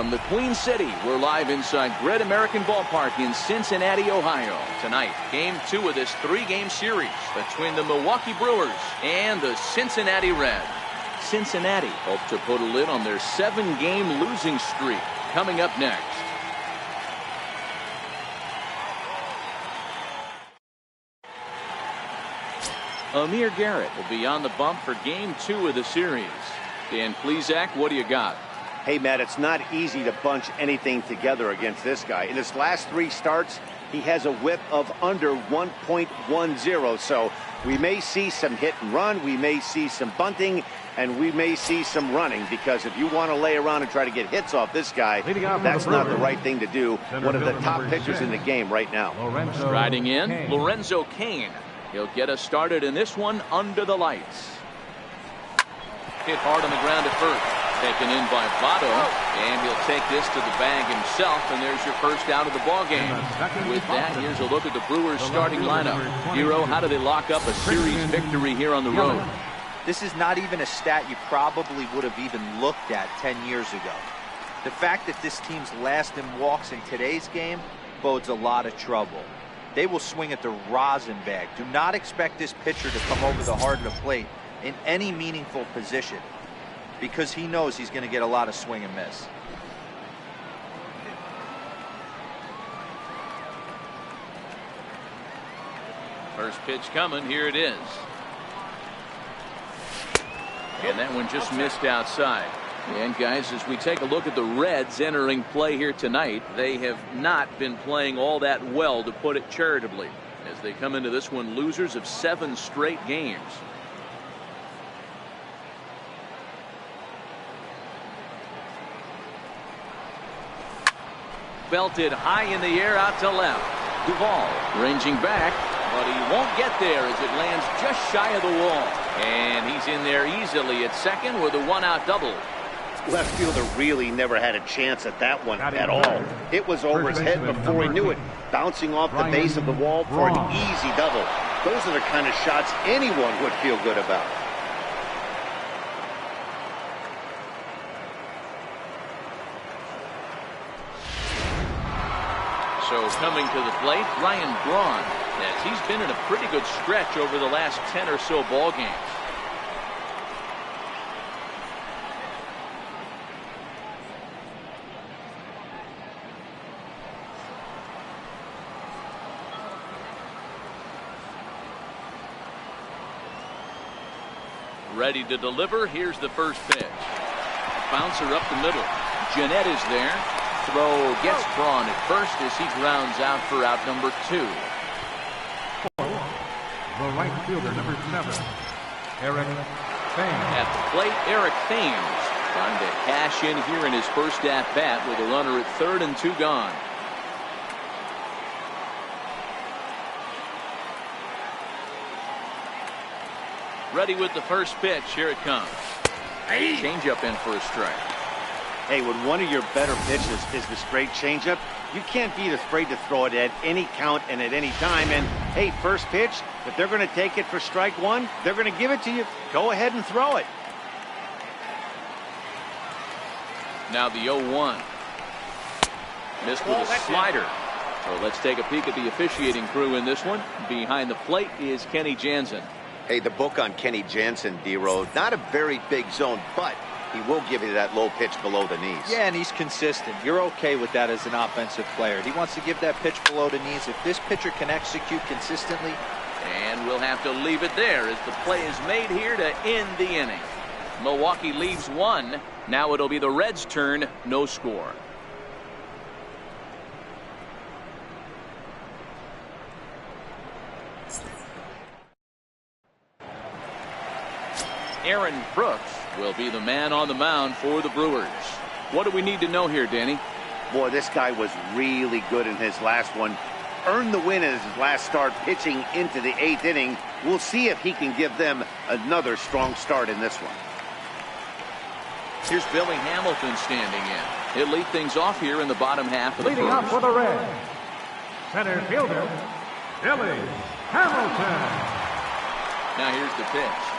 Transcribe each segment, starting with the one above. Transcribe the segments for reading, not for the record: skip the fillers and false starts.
From the Queen City, we're live inside Great American Ballpark in Cincinnati, Ohio. Tonight, Game 2 of this 3-game series between the Milwaukee Brewers and the Cincinnati Reds. Cincinnati hope to put a lid on their 7-game losing streak. Coming up next. Amir Garrett will be on the bump for Game 2 of the series. Dan Plesac, what do you got? Hey, Matt, it's not easy to bunch anything together against this guy. In his last 3 starts, he has a whip of under 1.10. So we may see some hit and run, we may see some bunting, and we may see some running, because if you want to lay around and try to get hits off this guy, that's not the right thing to do. One of the top pitchers in the game right now. Riding in, Lorenzo Cain. He'll get us started in this one under the lights. Hit hard on the ground at first. Taken in by Votto, and he'll take this to the bag himself, and there's your first out of the ball game. With that, here's a look at the Brewers starting lineup. Hero, how do they lock up a series victory here on the road? This is not even a stat you probably would have even looked at 10 years ago. The fact that this team's last in walks in today's game bodes a lot of trouble. They will swing at the rosin bag. Do not expect this pitcher to come over the heart of the plate in any meaningful position, because he knows he's going to get a lot of swing and miss. First pitch coming. Here it is. And that one just missed outside. And guys, as we take a look at the Reds entering play here tonight, they have not been playing all that well, to put it charitably, as they come into this one losers of 7 straight games. Belted high in the air out to left. Duvall ranging back, but he won't get there as it lands just shy of the wall. And he's in there easily at second with a 1-out double. Left fielder really never had a chance at that one at all. It was over his head before he knew it, bouncing off the base of the wall for an easy double. Those are the kind of shots anyone would feel good about. So coming to the plate, Ryan Braun, as he's been in a pretty good stretch over the last 10 or so ball games. Ready to deliver. Here's the first pitch. Bouncer up the middle. Jeanette is there. Throw gets Braun at first as he grounds out for out number 2. The right fielder, number 7, Eric Thames. At the plate, Eric Thames trying to cash in here in his first at-bat with a runner at third and 2 gone. Ready with the first pitch. Here it comes. Changeup in for a strike. Hey, when one of your better pitches is the straight changeup, you can't be afraid to throw it at any count and at any time. And, hey, first pitch, if they're going to take it for strike 1, they're going to give it to you. Go ahead and throw it. Now the 0-1. Missed with a slider. So let's take a peek at the officiating crew in this one. Behind the plate is Kenny Jansen. Hey, the book on Kenny Jansen, D-Row, not a very big zone, but he will give you that low pitch below the knees. Yeah, and he's consistent. You're okay with that as an offensive player. He wants to give that pitch below the knees. If this pitcher can execute consistently. And we'll have to leave it there as the play is made here to end the inning. Milwaukee leaves 1. Now it'll be the Reds' turn. No score. Aaron Brooks will be the man on the mound for the Brewers. What do we need to know here, Danny? Boy, this guy was really good in his last one. Earned the win in his last start, pitching into the 8th inning. We'll see if he can give them another strong start in this one. Here's Billy Hamilton standing in. He'll lead things off here in the bottom half of the Leading first. up for the Reds, center fielder, Billy Hamilton. Now here's the pitch.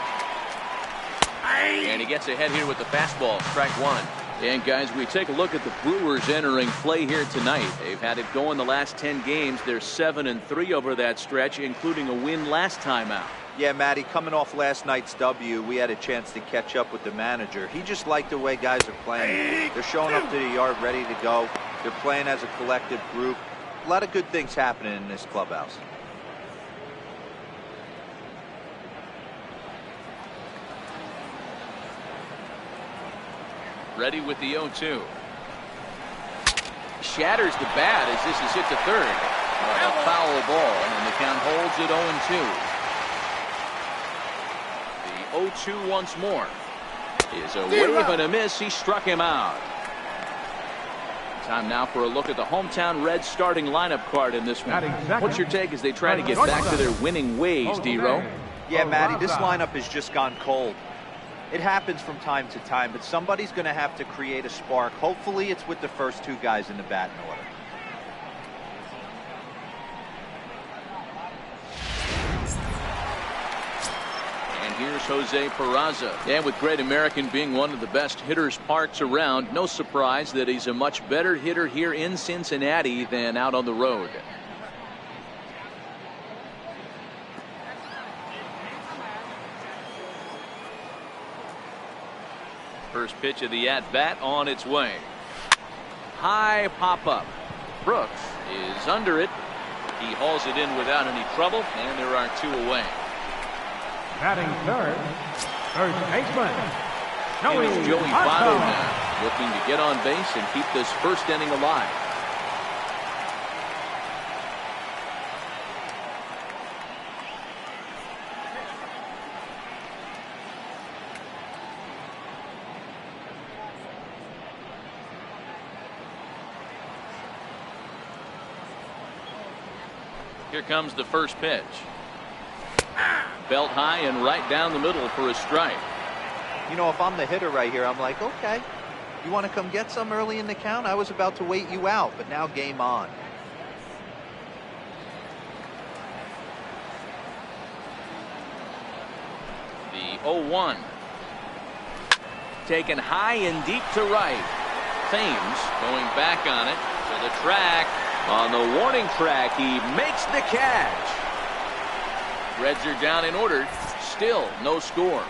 And he gets ahead here with the fastball. Strike 1. And guys, we take a look at the Brewers entering play here tonight. They've had it going the last 10 games. They're 7-3 over that stretch, including a win last time out. Yeah, Matty, coming off last night's W, we had a chance to catch up with the manager. He just liked the way guys are playing. They're showing up to the yard ready to go. They're playing as a collective group. A lot of good things happening in this clubhouse. Ready with the 0-2. Shatters the bat as this is hit to third. But a foul ball, and the count holds it 0-2. The 0-2 once more is a wave and a miss. He struck him out. Time now for a look at the hometown Reds starting lineup card in this one. What's your take as they try to get back to their winning ways, D-Row? Yeah, Matty, this lineup has just gone cold. It happens from time to time, but somebody's going to have to create a spark. Hopefully it's with the first two guys in the batting order. And here's Jose Peraza. And with Great American being one of the best hitters parks around, no surprise that he's a much better hitter here in Cincinnati than out on the road. First pitch of the at-bat on its way. High pop-up. Brooks is under it. He hauls it in without any trouble, and there are two away. Batting third, first baseman, It is Joey Votto now, looking to get on base and keep this first inning alive. Here comes the first pitch. Belt high and right down the middle for a strike. You know, if I'm the hitter right here, I'm like, okay, you want to come get some early in the count? I was about to wait you out, but now game on. The 0-1. Taken high and deep to right. Thames going back on it to the track. On the warning track, he makes the catch. Reds are down in order. Still no score.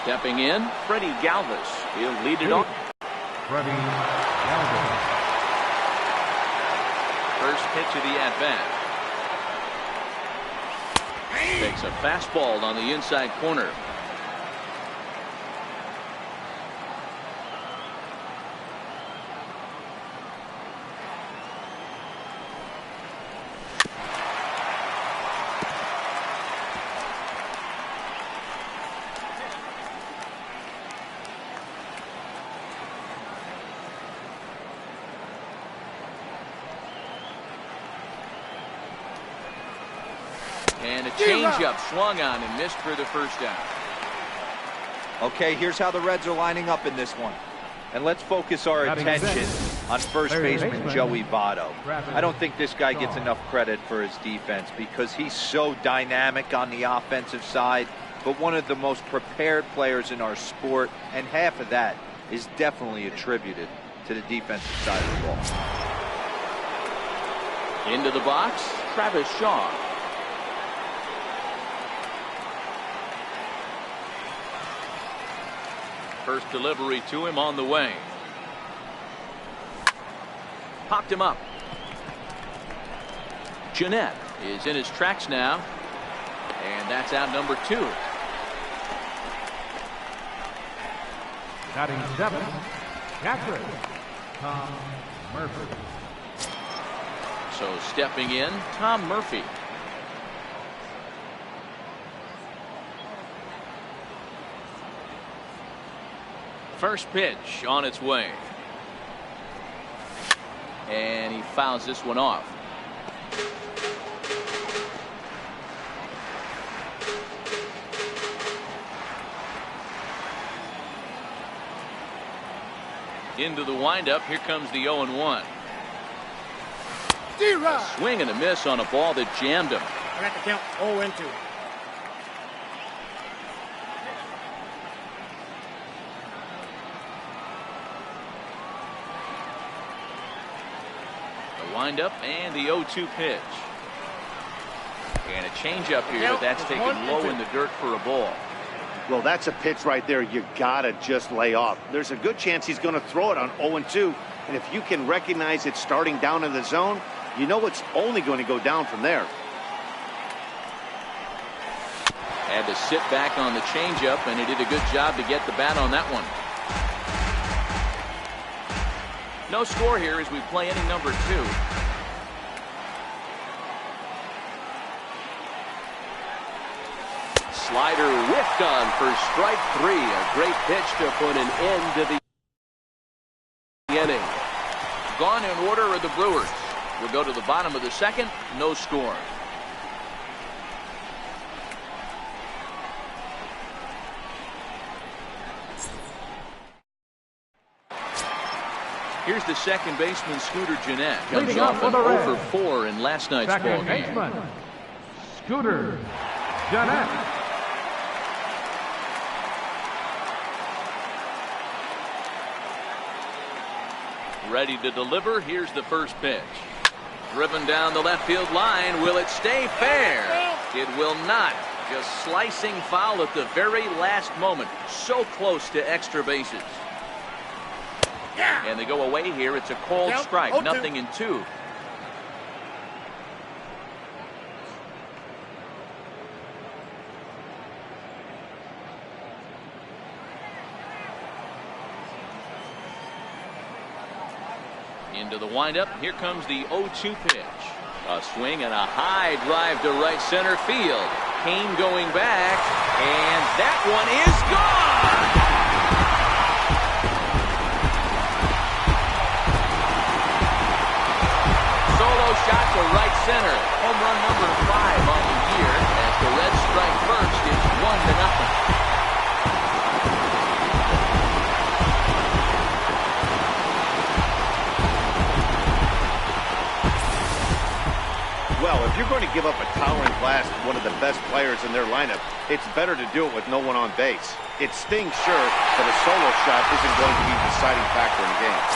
Stepping in, Freddie Galvis. He'll lead it off. Freddie Galvis. First pitch of the at-bat. Takes a fastball on the inside corner. And a changeup swung on and missed for the first down. Okay, here's how the Reds are lining up in this one. And let's focus our attention on first baseman Joey Votto. I don't think this guy gets enough credit for his defense because he's so dynamic on the offensive side, but one of the most prepared players in our sport, and half of that is definitely attributed to the defensive side of the ball. Into the box, Travis Shaw. First delivery to him on the way. Popped him up. Jeanette is in his tracks now. And that's out number 2. Batting 7, catcher, Tom Murphy. So stepping in, Tom Murphy. First pitch on its way. And he fouls this one off. Into the windup. Here comes the 0-1. A swing and a miss on a ball that jammed him. I got the count 0-2. The windup and the 0-2 pitch. And a changeup here, but that's taken low in the dirt for a ball. Well, that's a pitch right there you gotta just lay off. There's a good chance he's going to throw it on 0-2, and if you can recognize it starting down in the zone, you know it's only going to go down from there. Had to sit back on the changeup, and he did a good job to get the bat on that one. No score here as we play inning number 2. Slider whiffed on for strike 3. A great pitch to put an end to the inning. Gone in order are the Brewers. We'll go to the bottom of the second. No score. Here's the second baseman, Scooter Gennett. Comes off an 0-for-4 in last night's ball game. Scooter Gennett. Ready to deliver. Here's the first pitch. Driven down the left field line. Will it stay fair? It will not. Just slicing foul at the very last moment. So close to extra bases. And they go away here. It's a called strike. 0-2. Nothing in 2. Into the windup. Here comes the 0-2 pitch. A swing and a high drive to right center field. Kane going back, and that one is gone. Solo shot to right center. Home run number 5 on the year. As the Reds strike first, it's 1-0. Well, if you're going to give up a towering blast to one of the best players in their lineup, it's better to do it with no one on base. It stings, sure, but a solo shot isn't going to be the deciding factor in the game.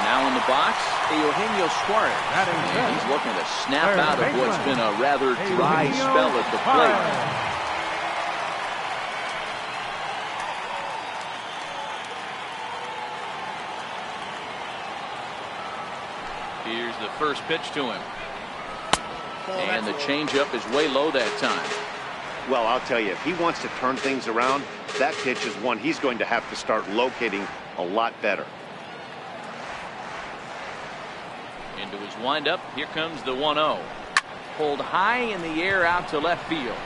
Now in the box, Eugenio Suarez. And he's looking to snap out of what's been a rather dry spell at the plate. Here's the first pitch to him. And the changeup is way low that time. Well, I'll tell you, if he wants to turn things around, that pitch is one he's going to have to start locating a lot better. Into his windup. Here comes the 1-0. Pulled high in the air out to left field.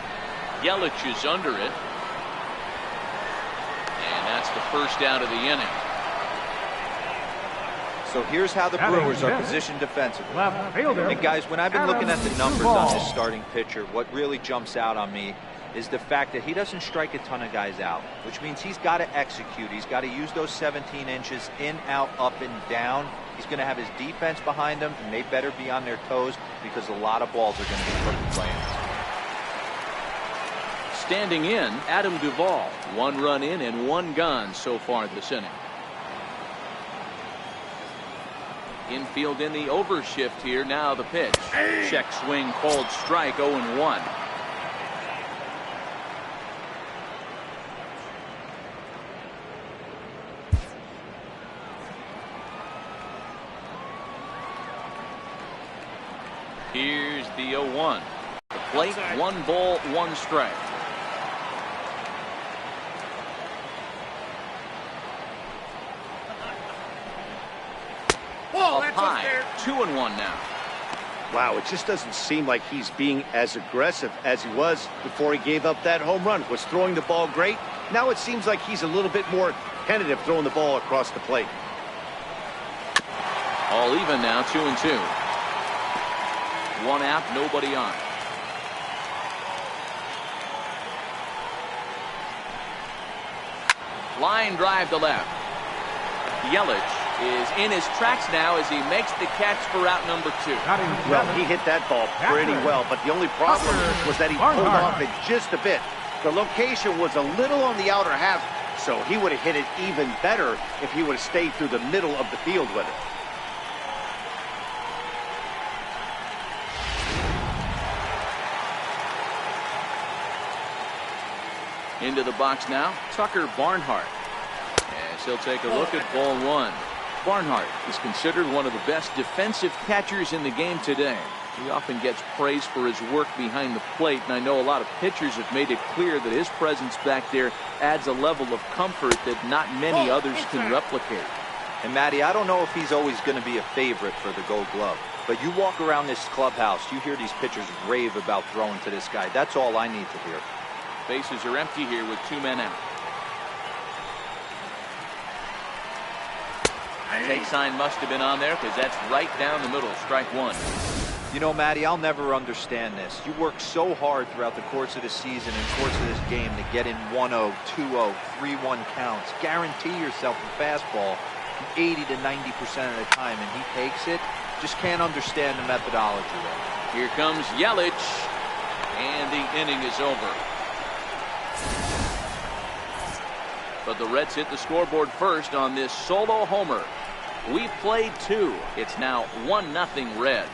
Yelich is under it. And that's the first out of the inning. So here's how the Brewers are positioned defensively. And guys, when I've been looking at the numbers on this starting pitcher, what really jumps out on me is the fact that he doesn't strike a ton of guys out, which means he's got to execute. He's got to use those 17 inches in, out, up, and down. He's going to have his defense behind him, and they better be on their toes because a lot of balls are going to be put in play. Standing in, Adam Duvall. 1 run in and 1 gone so far this inning. Infield in the overshift here. Now the pitch. Check swing called strike. 0-1. Here's the 0-1. The plate, 1 ball, 1 strike. Up high, 2-1 now. Wow, it just doesn't seem like he's being as aggressive as he was before he gave up that home run. Was throwing the ball great. Now it seems like he's a little bit more tentative throwing the ball across the plate. All even now, 2-2. 1 out, nobody on. Line drive to left. Yelich is in his tracks now as he makes the catch for out number 2. Well, he hit that ball pretty well, but the only problem was that he pulled off it just a bit. The location was a little on the outer half, so he would have hit it even better if he would have stayed through the middle of the field with it. Into the box now, Tucker Barnhart. As he'll take a look at ball 1. Barnhart is considered one of the best defensive catchers in the game today. He often gets praise for his work behind the plate, and I know a lot of pitchers have made it clear that his presence back there adds a level of comfort that not many others can replicate. And Matty, I don't know if he's always going to be a favorite for the Gold Glove, but you walk around this clubhouse, you hear these pitchers rave about throwing to this guy. That's all I need to hear. Bases are empty here with 2 men out. Take sign must have been on there because that's right down the middle. Strike 1. You know, Matty, I'll never understand this. You work so hard throughout the course of the season and course of this game to get in 1-0, 2-0, 3-1 counts. Guarantee yourself a fastball 80 to 90% of the time, and he takes it. Just can't understand the methodology there. Here comes Yelich, and the inning is over. But the Reds hit the scoreboard first on this solo homer. We played 2. It's now 1-0 Reds.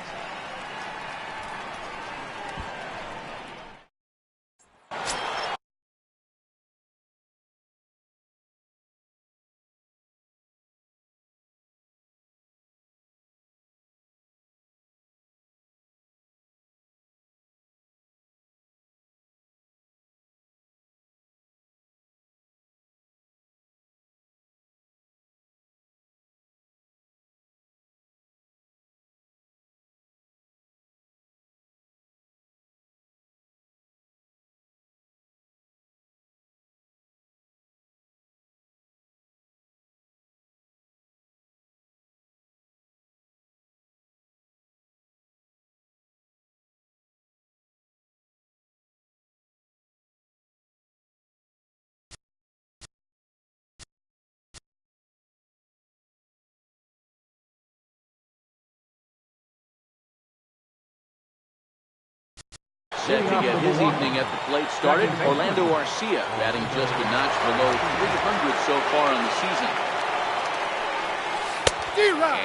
Set to get his evening at the plate started. Orlando Arcia batting just a notch below 300 so far on the season.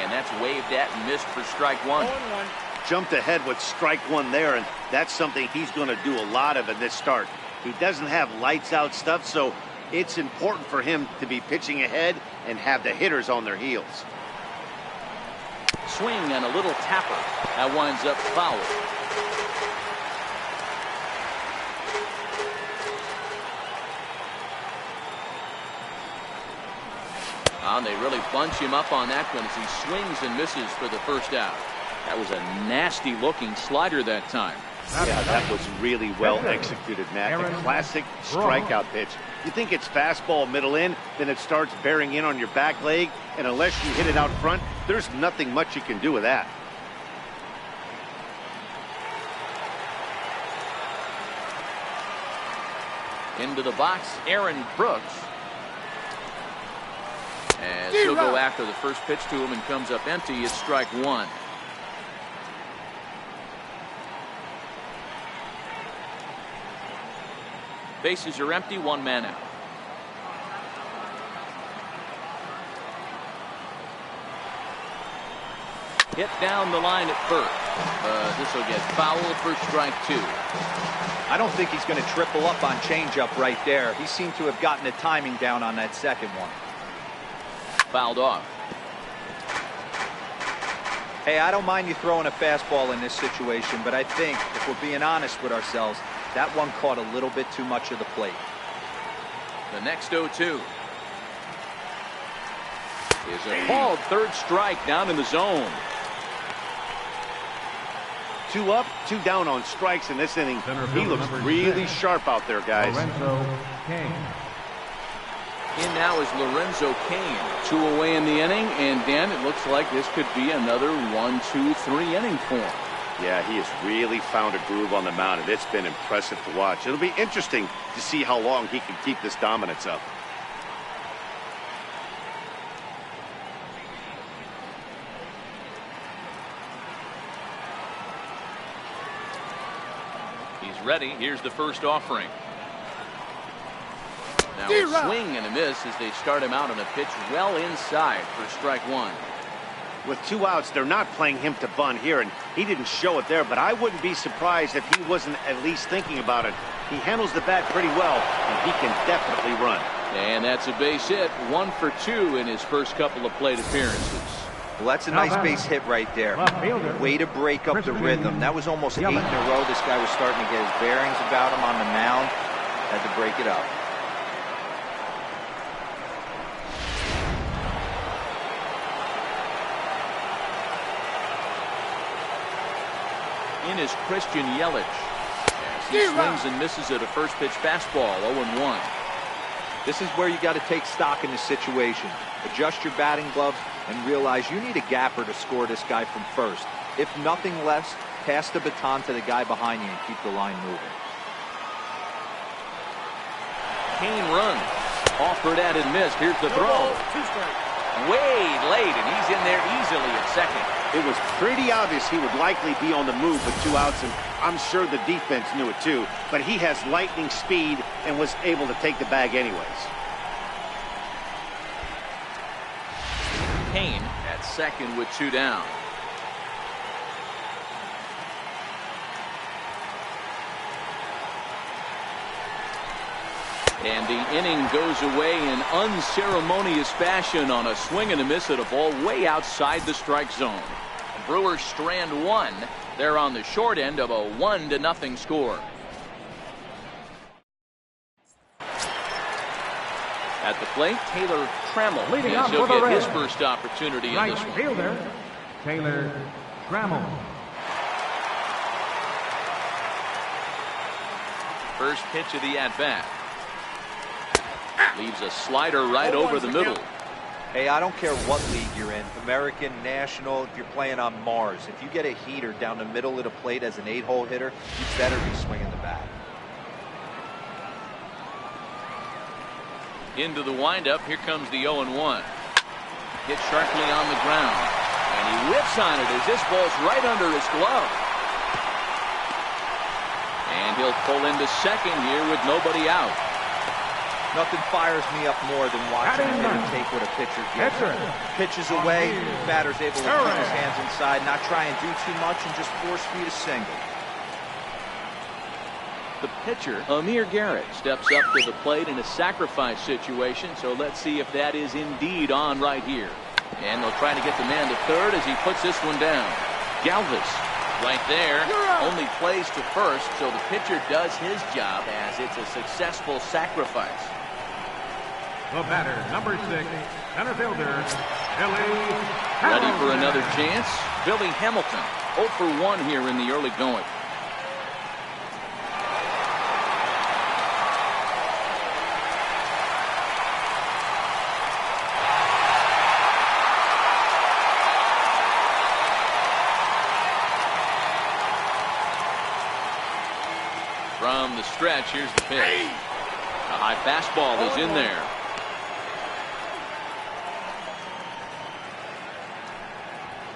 And that's waved at and missed for strike 1. Jumped ahead with strike 1 there, and that's something he's going to do a lot of in this start. He doesn't have lights out stuff, so it's important for him to be pitching ahead and have the hitters on their heels. Swing and a little tapper. That winds up foul. And they really bunch him up on that one as he swings and misses for the first out. That was a nasty looking slider that time. Yeah, that was really well executed, Matt. The classic strikeout pitch. You think it's fastball middle in, then it starts bearing in on your back leg, and unless you hit it out front, there's nothing much you can do with that. Into the box, Aaron Brooks. As he'll go after the first pitch to him and comes up empty. It's strike 1. Bases are empty, 1 man out. Hit down the line at first. This will get foul for strike 2. I don't think he's going to triple up on changeup right there. He seemed to have gotten the timing down on that second one. Fouled off. Hey, I don't mind you throwing a fastball in this situation, but I think if we're being honest with ourselves, that one caught a little bit too much of the plate. The next 0-2 is a called third strike down in the zone. 2 up, 2 down on strikes in this inning. He looks really sharp out there, guys. In now is Lorenzo Cain. 2 away in the inning, and Dan, it looks like this could be another 1-2-3 inning for him. Yeah, he has really found a groove on the mound, and it's been impressive to watch. It'll be interesting to see how long he can keep this dominance up. Ready, here's the first offering. Now a swing and a miss as they start him out on a pitch well inside for strike one. With 2 outs, they're not playing him to bunt here, and he didn't show it there, but I wouldn't be surprised if he wasn't at least thinking about it. He handles the bat pretty well, and he can definitely run. And that's a base hit, 1 for 2 in his first couple of plate appearances. Well, that's a nice base hit right there. Way to break up the rhythm. That was almost 8 in a row. This guy was starting to get his bearings about him on the mound. Had to break it up. In is Christian Yelich. As he swings and misses at a first pitch fastball, 0-1. This is where you got to take stock in this situation. Adjust your batting gloves and realize you need a gapper to score this guy from first. If nothing less, pass the baton to the guy behind you and keep the line moving. Kane runs. Offered at and missed. Here's the throw. Way late, and he's in there easily at second. It was pretty obvious he would likely be on the move with 2 outs, and I'm sure the defense knew it too. But he has lightning speed and was able to take the bag anyways. Kane at second with 2 down. And the inning goes away in unceremonious fashion on a swing and a miss at a ball way outside the strike zone. The Brewers strand 1. They're on the short end of a 1-0 score. At the plate, Taylor Trammell. Leading up He'll for the get his Reds, first opportunity in right this one. fielder, Taylor Trammell. First pitch of the at-bat. Leaves a slider right over the middle. Hey, I don't care what league you're in, American, National, if you're playing on Mars. If you get a heater down the middle of the plate as an 8-hole hitter, you better be swinging the bat. Into the windup, here comes the 0-1. Hit sharply on the ground. And he whips on it as this ball's right under his glove. And he'll pull into second here with nobody out. Nothing fires me up more than watching a hitter take what a pitcher gives. Pitches away, batter's able to keep his hands inside, not try and do too much, and just force feed a single. The pitcher, Amir Garrett, steps up to the plate in a sacrifice situation, so let's see if that is indeed on right here. And they'll try to get the man to third as he puts this one down. Galvis right there only plays to first, so the pitcher does his job as it's a successful sacrifice. The batter, number 6, center fielder, Billy Hamilton. Ready for another chance? Billy Hamilton, 0 for 1 here in the early going. From the stretch, here's the pitch. A high fastball is in there.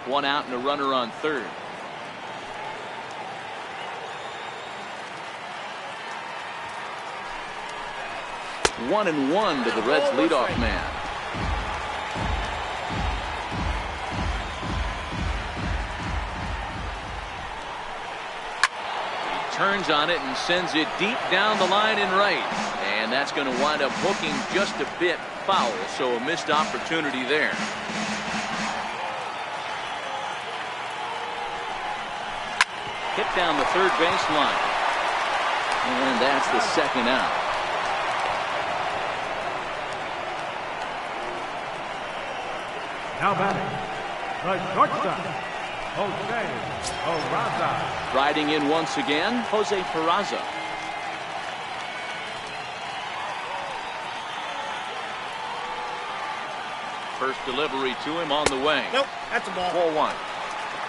One out and a runner on third. One and one to the Reds leadoff man. He turns on it and sends it deep down the line in right. And that's going to wind up hooking just a bit foul, so a missed opportunity there. Hit down the third baseline. And that's the second out. Now batting, the shortstop, Jose Peraza. Riding in once again, Jose Peraza. First delivery to him on the way. Nope, that's a ball. Ball 1.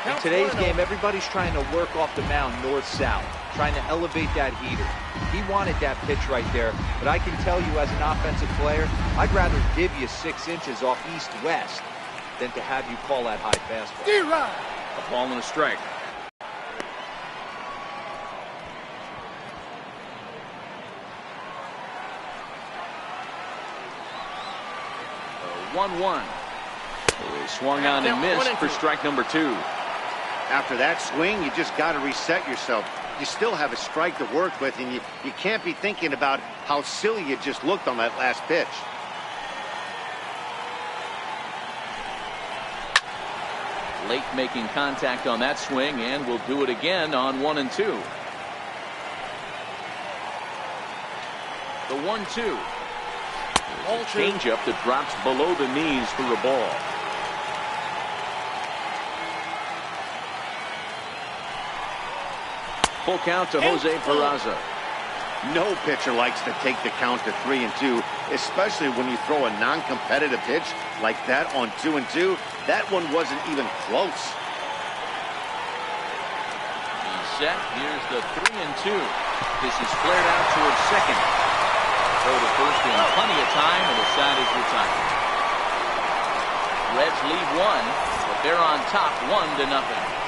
In today's game, everybody's trying to work off the mound north-south, trying to elevate that heater. He wanted that pitch right there, but I can tell you as an offensive player, I'd rather give you 6 inches off east-west than to have you call that high fastball. A ball and a strike. 1-1. He swung on and missed for strike number 2. After that swing, you just got to reset yourself. You still have a strike to work with, and you can't be thinking about how silly you just looked on that last pitch. Late making contact on that swing, and will do it again on 1-2. The 1-2. Changeup that drops below the knees for a ball. Full count to Jose Peraza. No pitcher likes to take the count to 3-2, especially when you throw a non-competitive pitch like that on 2-2. That one wasn't even close. He's set. Here's the 3-2. This is flared out towards second. Throw to first in plenty of time, and the side is retired. Reds lead 1, but they're on top 1-0.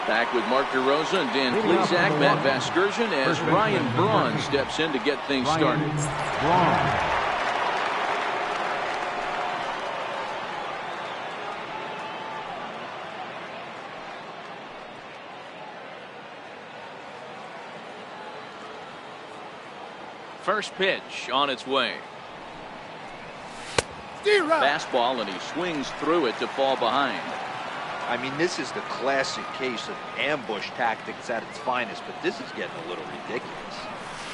Back with Mark DeRosa and Dan Plesac, Matt Vasgersian, as Ryan Braun steps in to get things started. First pitch on its way. Fastball, and he swings through it to fall behind. I mean, this is the classic case of ambush tactics at its finest, but this is getting a little ridiculous.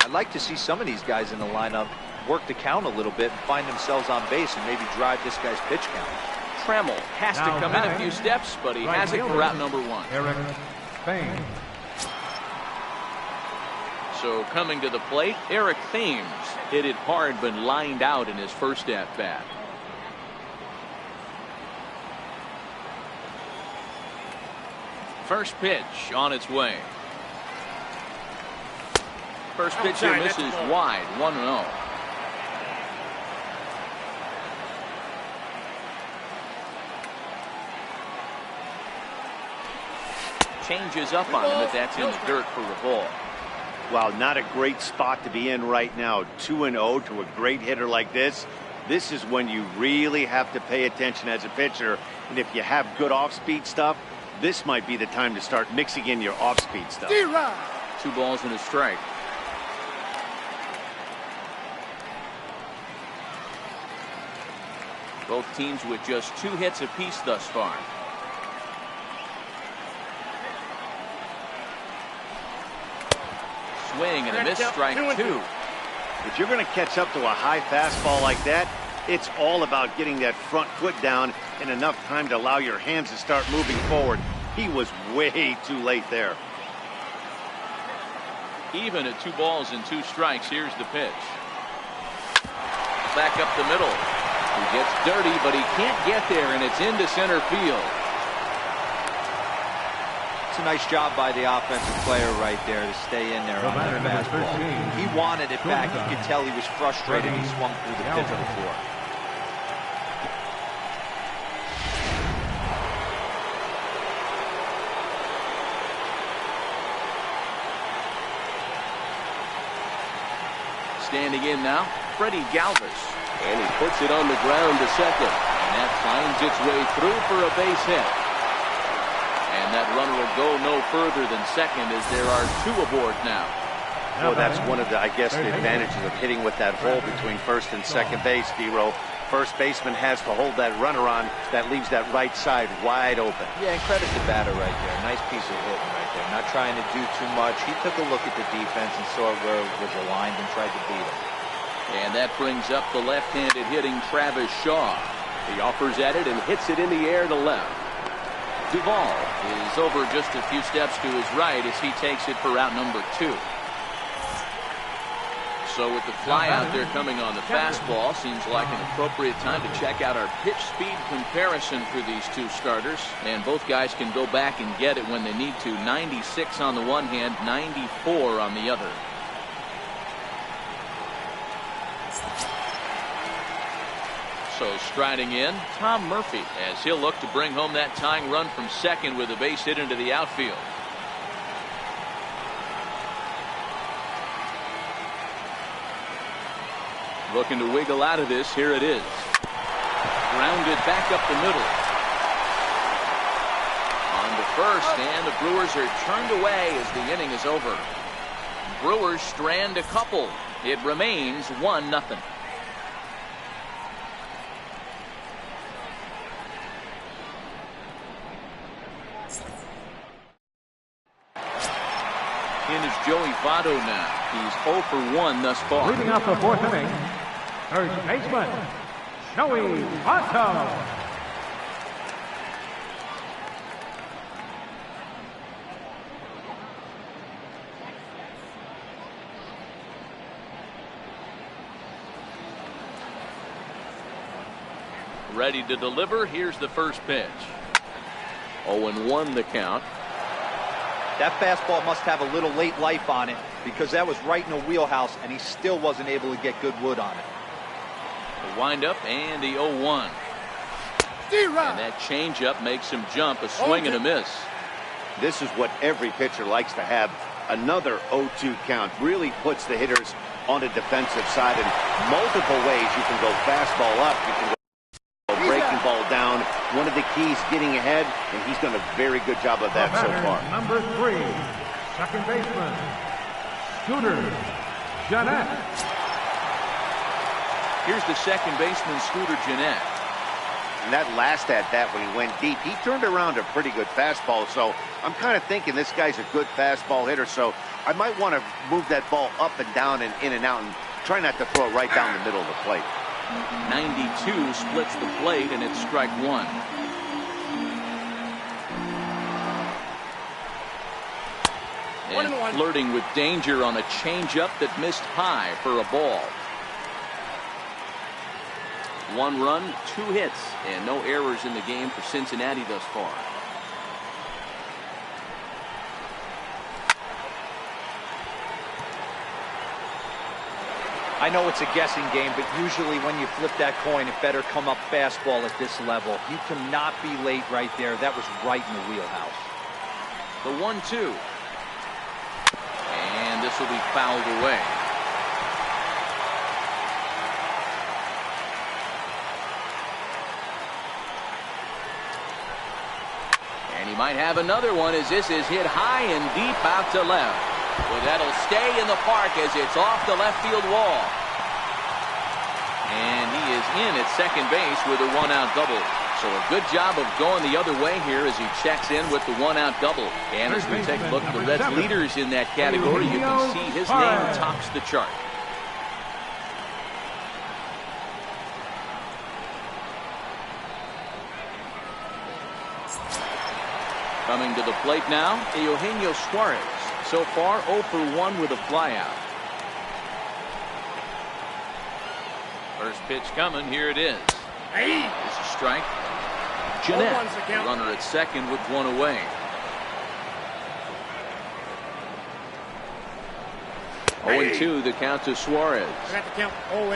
I'd like to see some of these guys in the lineup work the count a little bit and find themselves on base and maybe drive this guy's pitch count. Trammell has to come in a few steps, but he has it for out number 1. Eric Thames. So coming to the plate, Eric Thames hit it hard but lined out in his first at-bat. First pitch on its way. First pitch here misses wide, 1-0. Changes up on him, but that's in the dirt for a ball. Wow, not a great spot to be in right now. 2-0 to a great hitter like this. This is when you really have to pay attention as a pitcher. And if you have good off-speed stuff, this might be the time to start mixing in your off-speed stuff. 2 balls and a strike. Both teams with just 2 hits apiece thus far. Swing and a miss, strike 2. If you're going to catch up to a high fastball like that, it's all about getting that front foot down in enough time to allow your hands to start moving forward. He was way too late there. Even at 2 balls and 2 strikes, here's the pitch. Back up the middle. He gets dirty, but he can't get there, and it's into center field. It's a nice job by the offensive player right there to stay in there on that fastball. He wanted it back. You could tell he was frustrated. He swung through the pitch on the floor. Standing in now, Freddie Galvis. And he puts it on the ground to second. And that finds its way through for a base hit. And that runner will go no further than second as there are 2 aboard now. Well, that's one of the, I guess, the advantages of hitting with that hole between first and second base, D-Row. First baseman has to hold that runner on. That leaves that right side wide open. Yeah, and credit the batter right there. Nice piece of hitting right there. Not trying to do too much. He took a look at the defense and saw where it was aligned and tried to beat him. And that brings up the left-handed hitting Travis Shaw. He offers at it and hits it in the air to left. Duvall is over just a few steps to his right as he takes it for out number 2. So with the fly out there coming on the fastball, seems like an appropriate time to check out our pitch speed comparison for these 2 starters. And both guys can go back and get it when they need to. 96 on the one hand, 94 on the other. So striding in, Tom Murphy, as he'll look to bring home that tying run from second with a base hit into the outfield. Looking to wiggle out of this. Here it is. Grounded back up the middle. On to first, and the Brewers are turned away as the inning is over. Brewers strand a couple. It remains 1-0. In is Joey Votto now. He's 0 for 1 thus far. Leading off the fourth inning, first baseman, Joey Votto. Ready to deliver. Here's the first pitch. 0-1 the count. That fastball must have a little late life on it because that was right in the wheelhouse and he still wasn't able to get good wood on it. The windup and the 0-1. And that changeup makes him jump. A swing and a miss. This is what every pitcher likes to have. Another 0-2 count really puts the hitters on the defensive side in multiple ways. You can go fastball up. You can go breaking ball down. One of the keys getting ahead, and he's done a very good job of that so far. Number 3, second baseman, Scooter Gennett. Here's the second baseman, Scooter Gennett. And that last at bat when he went deep, he turned around a pretty good fastball. So I'm kind of thinking this guy's a good fastball hitter. So I might want to move that ball up and down and in and out and try not to throw it right down the middle of the plate. 92 splits the plate, and it's strike one. And flirting with danger on a changeup that missed high for a ball. 1 run, 2 hits, and no errors in the game for Cincinnati thus far. I know it's a guessing game, but usually when you flip that coin, it better come up fastball at this level. You cannot be late right there. That was right in the wheelhouse. The 1-2. And this will be fouled away. And he might have another one as this is hit high and deep out to left. Well, that'll stay in the park as it's off the left field wall. And he is in at second base with a 1-out double. So a good job of going the other way here as he checks in with the 1-out double. And as we take a look at the Reds leaders in that category, you can see his name tops the chart. Coming to the plate now, Eugenio Suarez. So far 0 for 1 with a flyout. First pitch coming. Here it is. It's a strike. Gennett, runner at second with 1 away. Hey. 0-2 the count to Suarez.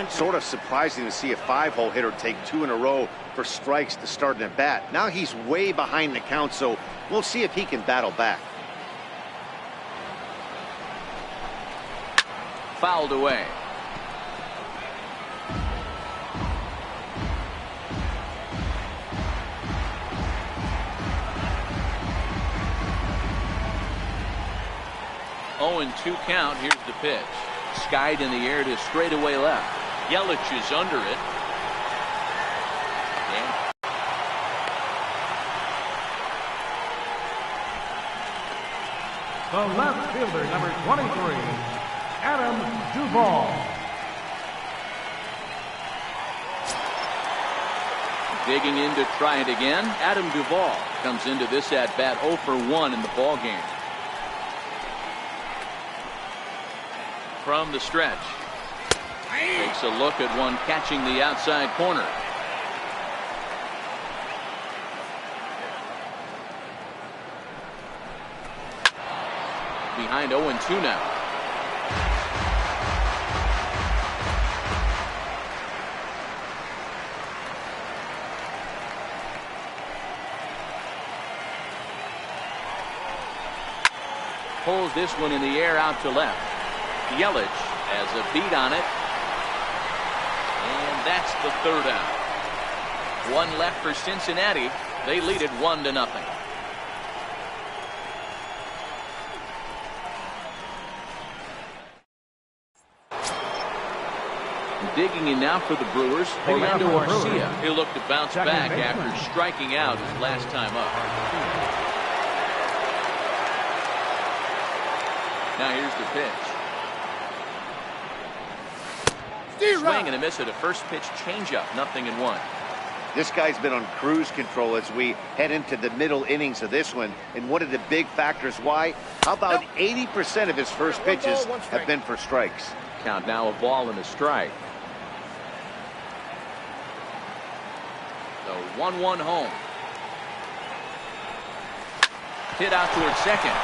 Sort of surprising to see a 5-hole hitter take 2 in a row for strikes to start an at bat. Now he's way behind the count, so we'll see if he can battle back. Fouled away. Oh, and 2 count. Here's the pitch. Skied in the air to straightaway left. Yelich is under it. And The left fielder, number 23, Adam Duvall. digging in to try it again. Adam Duvall comes into this at bat 0 for 1 in the ball game. From the stretch, takes a look at one catching the outside corner. Behind 0-2 now. pulls this one in the air out to left. Yelich has a beat on it. And that's the third out. One left for Cincinnati. They lead it 1-0. Digging in now for the Brewers, Orlando Garcia. He'll look to bounce back after striking out his last time up. Now here's the pitch. Swing and a miss at a first pitch changeup. 0-1. This guy's been on cruise control as we head into the middle innings of this one. And one of the big factors why, how about 80% of his first pitches have been for strikes? Count now, a ball and a strike. The 1-1 home. Hit out towards second.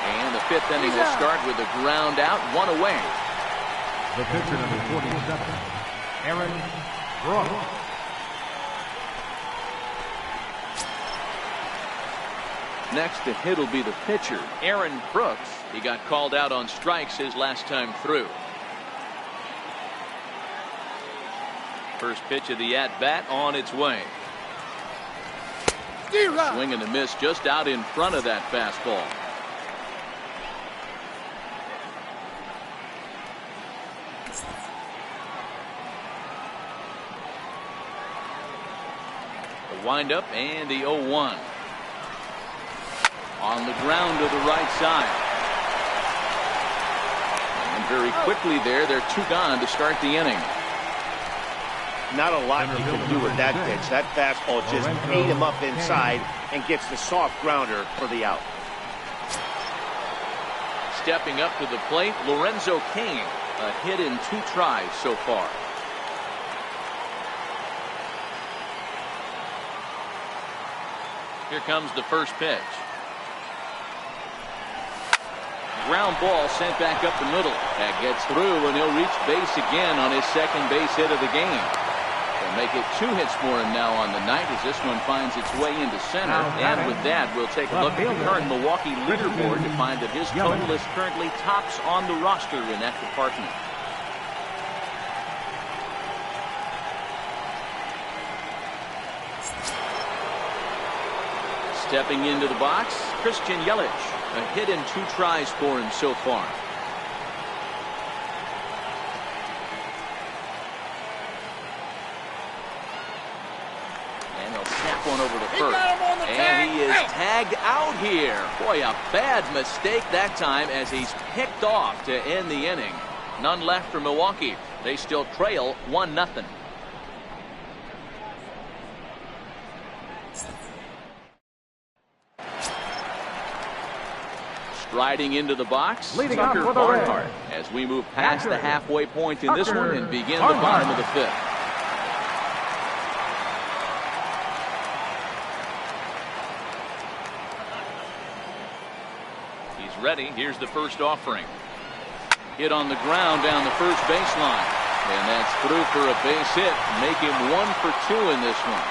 And the fifth inning will start with a ground out, one away. The pitcher, number 47, Aaron Brooks. Next to hit will be the pitcher, Aaron Brooks. He got called out on strikes his last time through. First pitch of the at-bat on its way. Swing and a miss just out in front of that fastball. The windup and the 0-1. On the ground to the right side. And very quickly there, they're 2 gone to start the inning. Not a lot you can do with that pitch. That fastball just ate him up inside and gets the soft grounder for the out. Stepping up to the plate, Lorenzo Cain. A hit in 2 tries so far. Here comes the first pitch. Ground ball sent back up the middle. That gets through, and he'll reach base again on his second base hit of the game. They'll make it 2 hits for him now on the night as this one finds its way into center. And with that, we'll take a look at the current Milwaukee leaderboard to find that his total is currently tops on the roster in that department. Stepping into the box, Christian Yelich. A hit in 2 tries for him so far. And he'll snap one over to first. And he is tagged out here. Boy, a bad mistake that time as he's picked off to end the inning. None left for Milwaukee. They still trail 1-0. Riding into the box, Tucker Barnhart, as we move past the halfway point in this one and begin the bottom of the 5th. He's ready. Here's the first offering. Hit on the ground down the first baseline. And that's through for a base hit. Make him 1 for 2 in this one.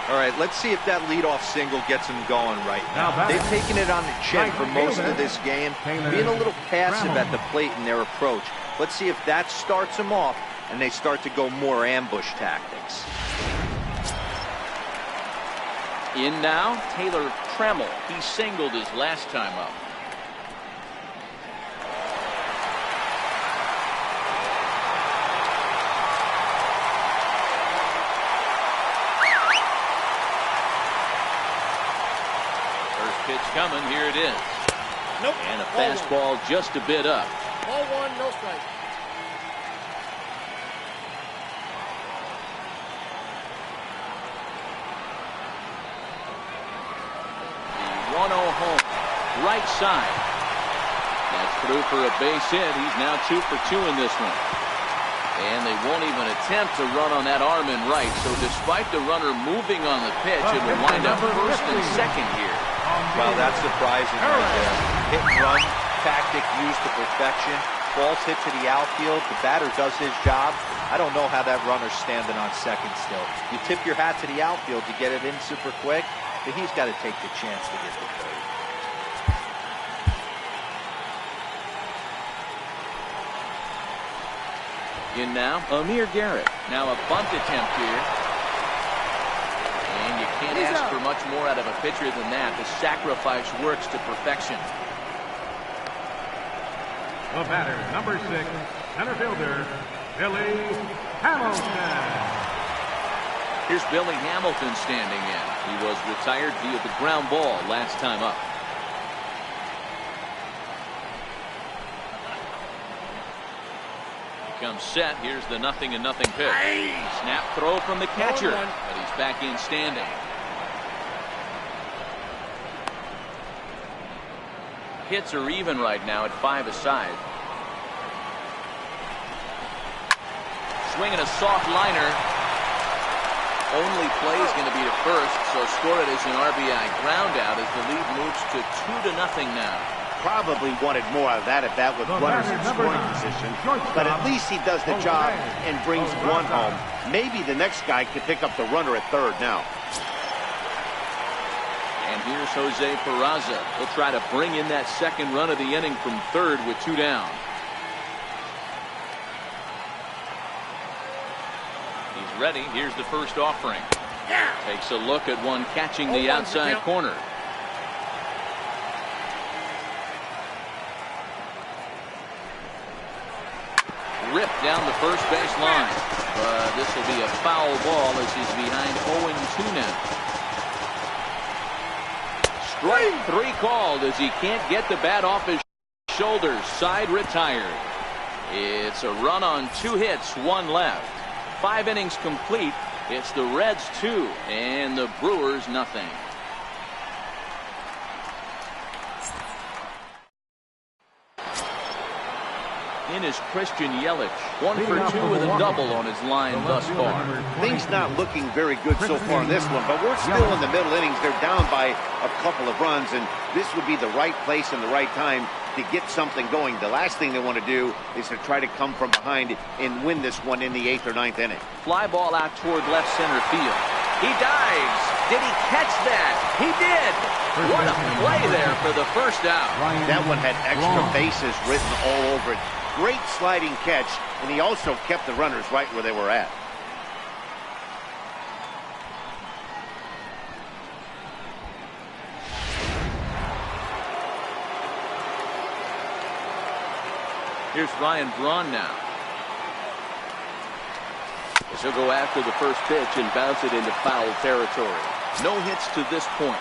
All right, let's see if that leadoff single gets him going right now. They've taken it on the chin for most of this game, being a little passive at the plate in their approach. Let's see if that starts them off and they start to go more ambush tactics. In now, Taylor Trammell. He singled his last time up. Pitch coming, here it is. Nope. And a fastball just a bit up. Ball 1, no strike. The 1-0 home, right side. That's through for a base hit. He's now 2 for 2 in this one. And they won't even attempt to run on that arm in right. So despite the runner moving on the pitch, it will wind up first and second here. Well, that's surprising right there. Hit and run tactic used to perfection. Balls hit to the outfield. The batter does his job. I don't know how that runner's standing on second still. You tip your hat to the outfield to get it in super quick, but he's got to take the chance to get the third. In now, Amir Garrett. Now a bunt attempt here. And you can't ask for much more out of a pitcher than that. The sacrifice works to perfection. The batter, number 6, center fielder, Billy Hamilton. Here's Billy Hamilton standing in. He was retired via the ground ball last time up. Comes set. Here's the 0-0 pitch. Snap throw from the catcher, but he's back in standing. Hits are even right now at 5 aside. Swinging a soft liner. Only play is going to be to first, so score it as an RBI ground out as the lead moves to 2-0 now. Probably wanted more out of that at bat with runners in scoring position, but at least he does the job and brings one home. Maybe the next guy can pick up the runner at third now. And here's Jose Peraza. He'll try to bring in that second run of the inning from third with 2 down. He's ready. Here's the first offering. Takes a look at one catching the outside corner. Ripped down the first base line, but this will be a foul ball as he's behind 0-2 now. Strike 3 called as he can't get the bat off his shoulders. Side retired. It's a run on 2 hits, 1 left. 5 innings complete. It's the Reds 2 and the Brewers nothing. In is Christian Yelich. 1 for 2 with a double on his line thus far. Things not looking very good so far in this one, but we're still in the middle innings. They're down by a couple of runs, and this would be the right place and the right time to get something going. The last thing they want to do is to try to come from behind and win this one in the 8th or 9th inning. Fly ball out toward left center field. He dives. Did he catch that? He did. What a play there for the first out. That one had extra bases written all over it. Great sliding catch, and he also kept the runners right where they were at. Here's Ryan Braun now. As he'll go after the first pitch and bounce it into foul territory. No hits to this point.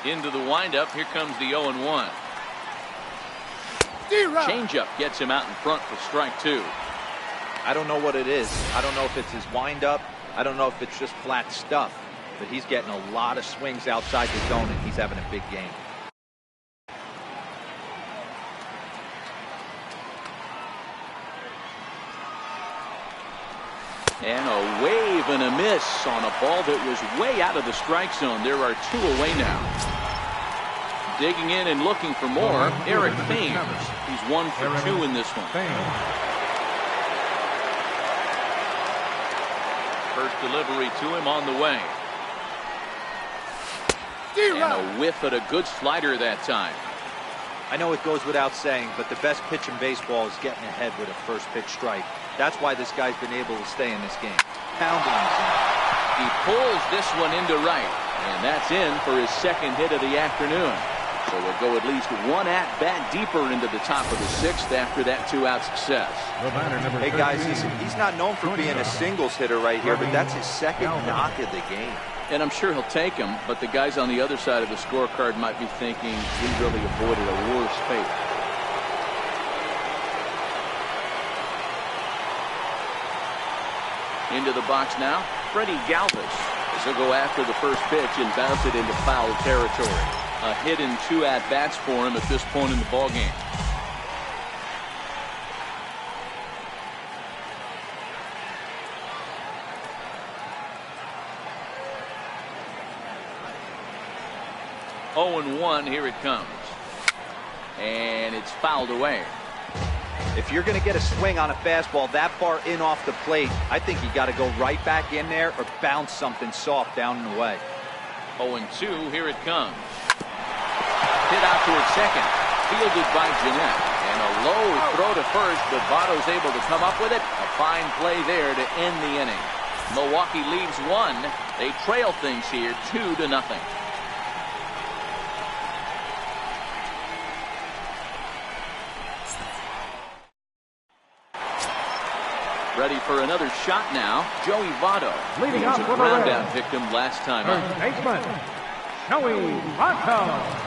Into the windup. Here comes the 0-1. Changeup gets him out in front for strike 2. I don't know what it is. I don't know if it's his windup. I don't know if it's just flat stuff. But he's getting a lot of swings outside the zone, and he's having a big game. And a wave and a miss on a ball that was way out of the strike zone. There are 2 away now. Digging in and looking for more, Eric Thames. He's 1 for 2 in this one. First delivery to him on the way. And a whiff at a good slider that time. I know it goes without saying, but the best pitch in baseball is getting ahead with a first pitch strike. That's why this guy's been able to stay in this game. Pounding himself. He pulls this one into right, and that's in for his second hit of the afternoon. So we'll go at least 1 at-bat deeper into the top of the 6th after that 2-out success. Hey guys, he's not known for being a singles hitter right here, but that's his second knock of the game. And I'm sure he'll take him, but the guys on the other side of the scorecard might be thinking we really avoided a worse fate. Into the box now, Freddie Galvis. As he'll go after the first pitch and bounce it into foul territory. A hit and 2 at-bats for him at this point in the ballgame. 0-1. Here it comes. And it's fouled away. If you're going to get a swing on a fastball that far in off the plate, I think you got to go right back in there or bounce something soft down and away. 0-2. Here it comes. Hit out towards second. Fielded by Jeanette. And a low throw to first, but Votto's able to come up with it. A fine play there to end the inning. Milwaukee leads 1. They trail things here 2-0. Ready for another shot now. Joey Votto. Leading He was off a for the ground Reds. out victim last time up. First baseman, Joey Votto.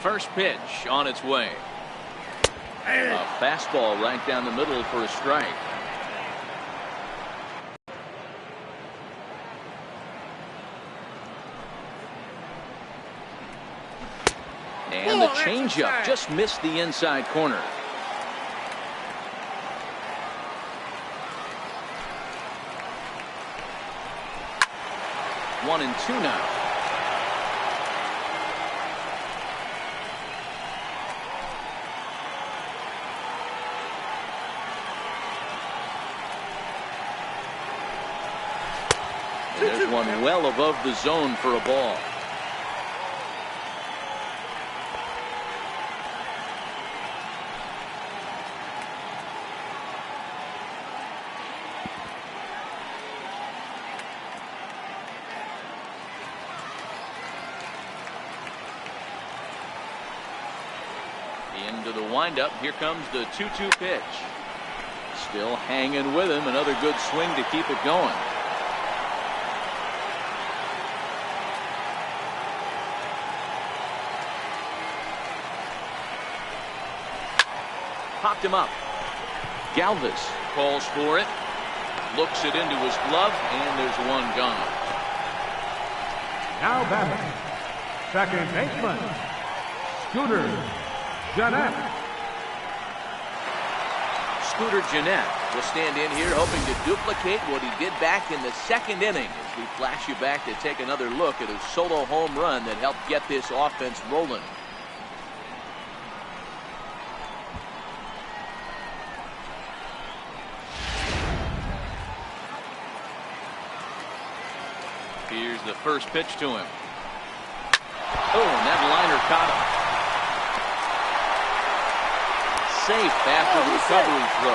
First pitch on its way. A fastball right down the middle for a strike. And the changeup just missed the inside corner. One and two now. And there's one well above the zone for a ball. Into the windup. Here comes the 2-2 pitch. Still hanging with him. Another good swing to keep it going. Popped him up. Galvis calls for it. Looks it into his glove, and there's one gone. Now batting, second baseman, Scooter Jeanette. Scooter Jeanette will stand in here hoping to duplicate what he did back in the second inning as we flash you back to take another look at his solo home run that helped get this offense rolling. Here's the first pitch to him. Oh, and that liner caught him. Safe after the recovery throw.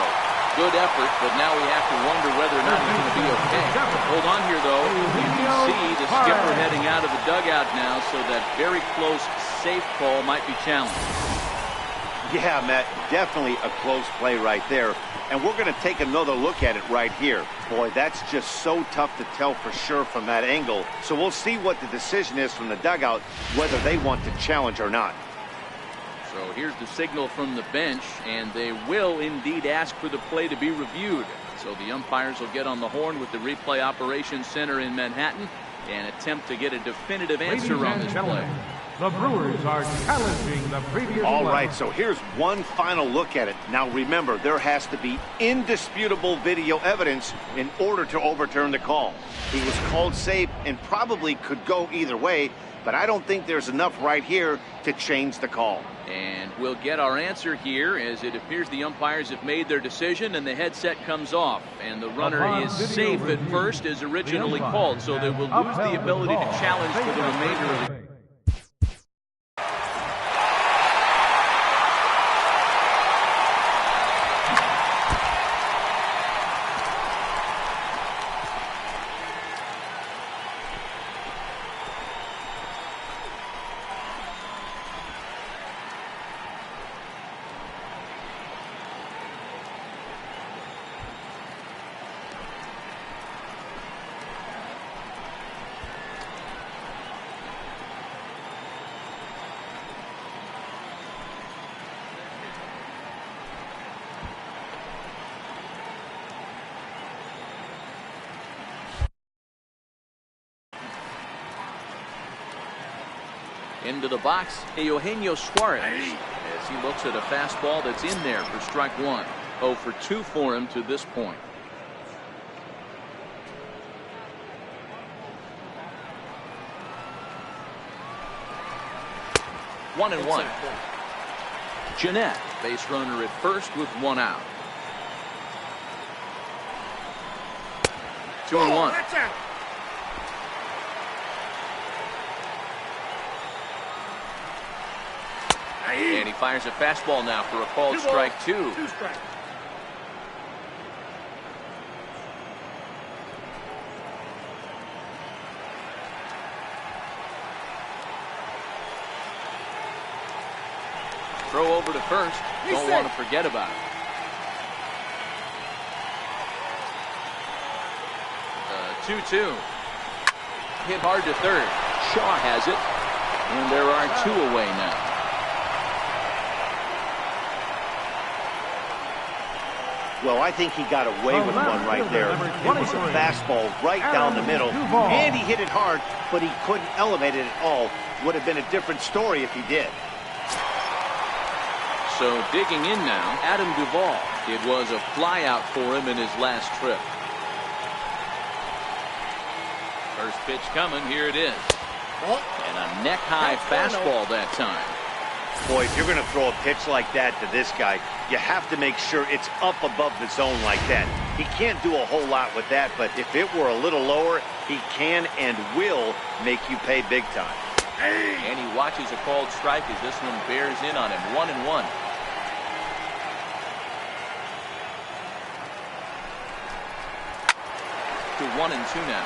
Good effort, but now we have to wonder whether or not he's going to be okay. Hold on here, though. You can see the skipper heading out of the dugout now, so that very close safe call might be challenged. Yeah, Matt, definitely a close play right there. And we're going to take another look at it right here. Boy, that's just so tough to tell for sure from that angle. So we'll see what the decision is from the dugout, whether they want to challenge or not. So here's the signal from the bench, and they will indeed ask for the play to be reviewed. So the umpires will get on the horn with the replay operations center in Manhattan and attempt to get a definitive answer on this play. The Brewers are challenging the previous All one. right, so here's one final look at it. Now remember, there has to be indisputable video evidence in order to overturn the call. He was called safe and probably could go either way, but I don't think there's enough right here to change the call. And we'll get our answer here as it appears the umpires have made their decision and the headset comes off. And the runner is safe at first as originally called, so they will lose the ability to challenge for the remainder of the Into the box, Eugenio Suarez, as he looks at a fastball that's in there for strike one. 0 for 2 for him to this point. One and one. Jeanette, base runner at first with 1 out. 2 and 1. And he fires a fastball now for a called strike 2. 2 strikes. Throw over to first. Don't want to forget about it. 2-2. Hit hard to third. Shaw has it. And there are 2 away now. Well, I think he got away with one right there. It was a fastball right down the middle, and he hit it hard, but he couldn't elevate it at all. Would have been a different story if he did. So digging in now, Adam Duvall. It was a fly out for him in his last trip. First pitch coming, here it is. And a neck-high fastball that time. Boy, if you're going to throw a pitch like that to this guy, you have to make sure it's up above the zone like that. He can't do a whole lot with that, but if it were a little lower, he can and will make you pay big time. And he watches a called strike as this one bears in on him. 1 and 1. To 1 and 2 now.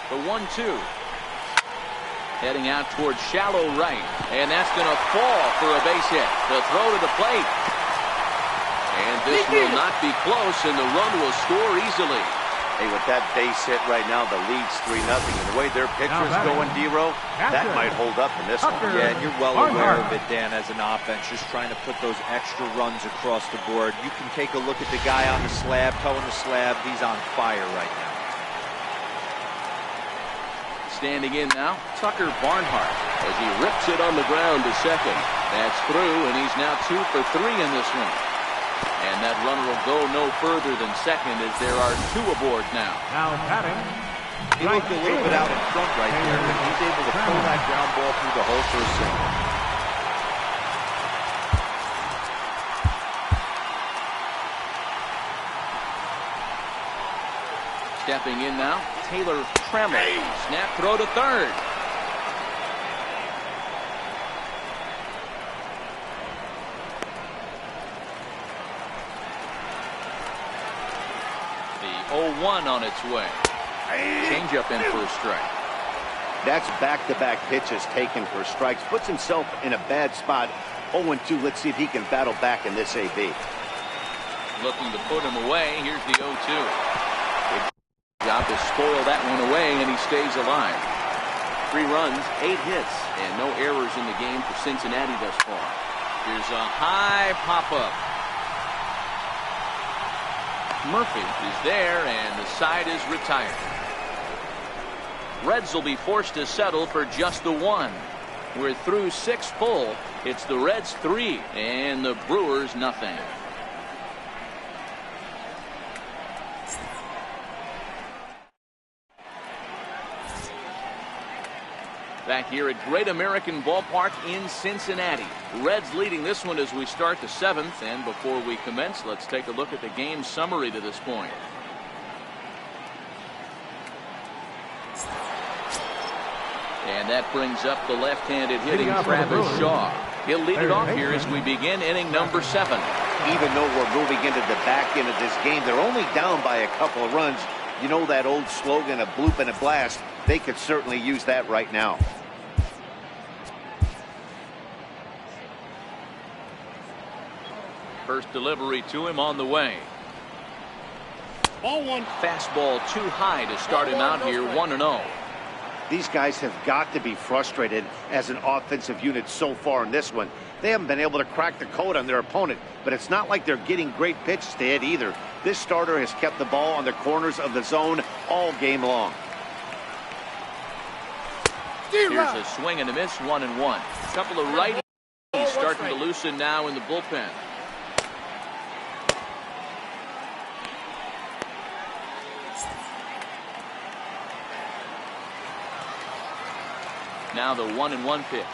The 1-2. Heading out towards shallow right. And that's going to fall for a base hit. The throw to the plate. And this will not be close, and the run will score easily. Hey, with that base hit right now, the lead's 3-0. And the way their pitcher's going, D-Row, that might hold up in this one. Yeah, and you're well aware of it, Dan, as an offense, just trying to put those extra runs across the board. You can take a look at the guy on the slab, toeing the slab. He's on fire right now. Standing in now, Tucker Barnhart, as he rips it on the ground to second. That's through, and he's now 2 for 3 in this one. And that runner will go no further than second as there are 2 aboard now. Now batting. He looked a little bit out in front right there, but he's able to pull that ground ball through the hole for a single. Stepping in now, Taylor Trammell. Snap throw to third. The 0-1 on its way. Changeup in for a strike. That's back-to-back pitches taken for strikes. Puts himself in a bad spot. 0-2. Let's see if he can battle back in this AB. Looking to put him away. Here's the 0-2. Job to spoil that one away, and he stays alive. 3 runs, 8 hits, and no errors in the game for Cincinnati thus far. Here's a high pop-up. Murphy is there, and the side is retired. Reds will be forced to settle for just the 1. We're through 6 full. It's the Reds 3, and the Brewers nothing. Back here at Great American Ballpark in Cincinnati. Reds leading this one as we start the 7th. And before we commence, let's take a look at the game summary to this point. And that brings up the left-handed hitting Travis Shaw. He'll lead it off here as we begin inning number 7. Even though we're moving into the back end of this game, they're only down by a couple of runs. You know that old slogan, a bloop and a blast. They could certainly use that right now. First delivery to him on the way. Ball 1. Fastball too high to start him out here 1-0. These guys have got to be frustrated as an offensive unit so far in this one. They haven't been able to crack the code on their opponent, but it's not like they're getting great pitches to hit either. This starter has kept the ball on the corners of the zone all game long. Here's a swing and a miss, 1-1. A couple of righties starting to loosen now in the bullpen. Now the 1-1 pitch.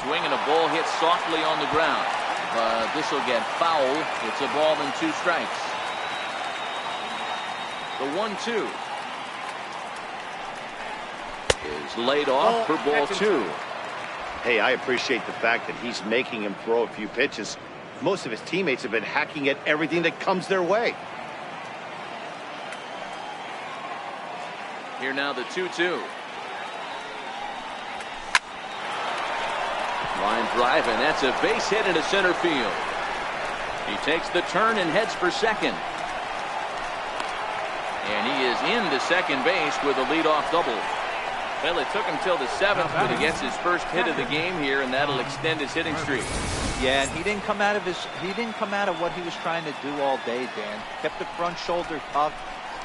Swing and a ball hit softly on the ground. But this will get foul. It's a ball and 2 strikes. The 1-2 is laid off for ball 2. Hey, I appreciate the fact that he's making him throw a few pitches. Most of his teammates have been hacking at everything that comes their way. Here now the 2-2. Line drive, and that's a base hit into center field. He takes the turn and heads for second. And he is into second base with a leadoff double. Well, it took him till the 7th, but he gets his first hit of the game here, and that'll extend his hitting streak. Yeah, and he didn't come out of what he was trying to do all day, Dan. Kept the front shoulder tough,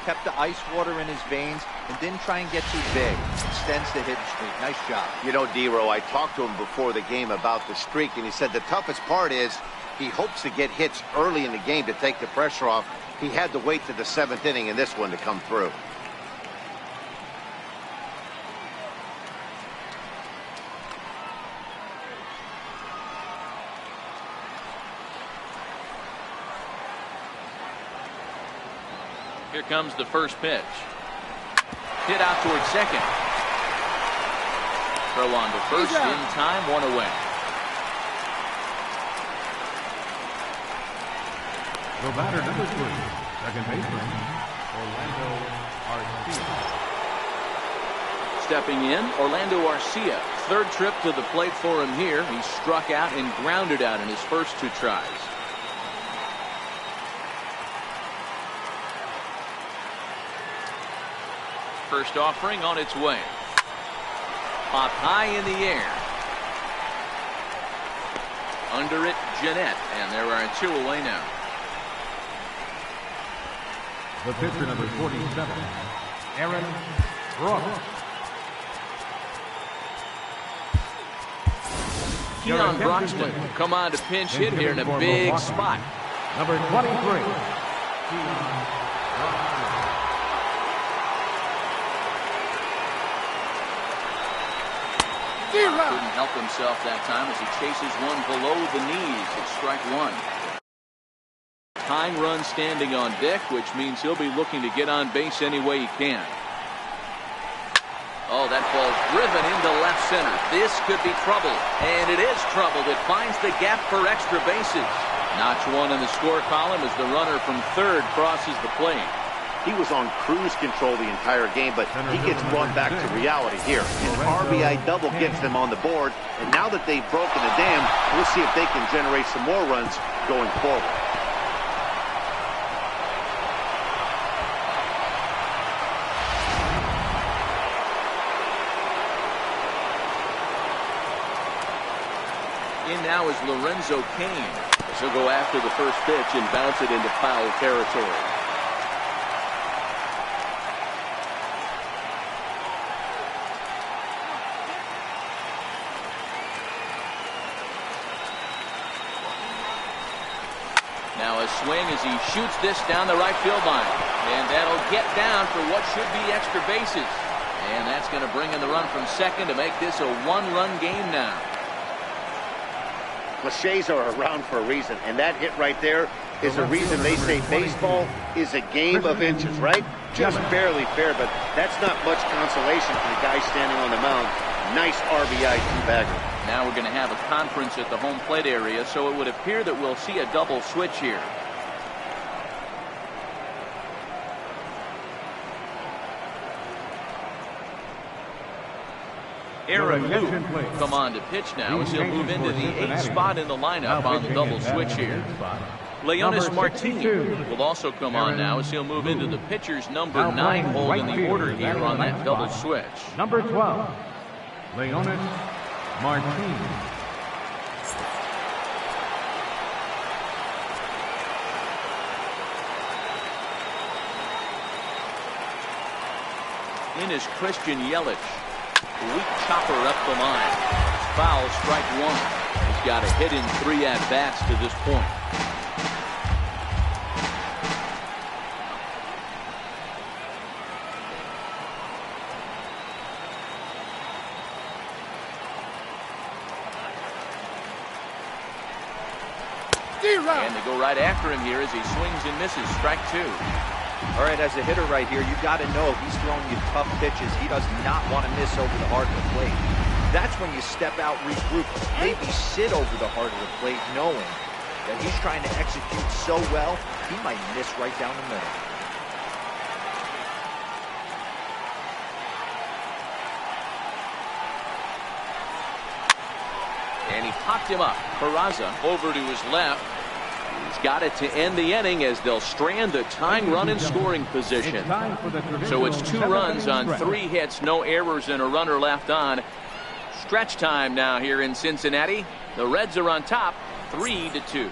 kept the ice water in his veins, and didn't try and get too big. Extends the hitting streak. Nice job. You know, D-Row, I talked to him before the game about the streak, and he said the toughest part is he hopes to get hits early in the game to take the pressure off. He had to wait to the 7th inning in this one to come through. Here comes the first pitch. Hit out towards second. Throw on to first in time, 1 away. The batter, number 3, second baseman, Orlando Arcia. Stepping in, Orlando Arcia. 3rd trip to the plate for him here. He struck out and grounded out in his first 2 tries. First offering on its way. Popped high in the air. Under it, Jeanette, and there are 2 away now. The pitcher, number 47, Aaron Brooks. Keon Broxton come on to pinch hit here in a big spot. Number 23, Keon couldn't help himself that time as he chases one below the knees at strike 1. Tying run standing on deck, which means he'll be looking to get on base any way he can. Oh, that ball's driven into left center. This could be trouble, and it is trouble. It finds the gap for extra bases. Notch 1 in the score column as the runner from 3rd crosses the plate. He was on cruise control the entire game, but he gets brought back to reality here. An RBI double gets them on the board, and now that they've broken the dam, we'll see if they can generate some more runs going forward. In now is Lorenzo Cain. He'll go after the first pitch and bounce it into foul territory. Now a swing as he shoots this down the right field line. And that'll get down for what should be extra bases. And that's going to bring in the run from second to make this a 1-run game now. Cliches are around for a reason, and that hit right there is the reason they say baseball is a game of inches, right? Just barely fair, but that's not much consolation for the guy standing on the mound. Nice RBI two-bagger. Now we're going to have a conference at the home plate area, so it would appear that we'll see a double switch here. Aaron Luke come on to pitch now as he'll move into the 8th spot in the lineup on the double switch here. Leonis Martini will also come on now as he'll move into the pitcher's number 9 hole in the order here on that double switch. Number 12, Leonis Martin. In is Christian Yelich. Weak chopper up the line. Foul, strike one. He's got a hit in 3 at-bats to this point. And they go right after him here as he swings and misses. Strike 2. All right, as a hitter right here, you got to know if he's throwing you tough pitches, he does not want to miss over the heart of the plate. That's when you step out, regroup, maybe sit over the heart of the plate, knowing that he's trying to execute so well, he might miss right down the middle. And he popped him up. Peraza over to his left. He's got it to end the inning as they'll strand the tying run in scoring position. So it's 2 runs on 3 hits, no errors, and a runner left on. Stretch time now here in Cincinnati. The Reds are on top, 3-2.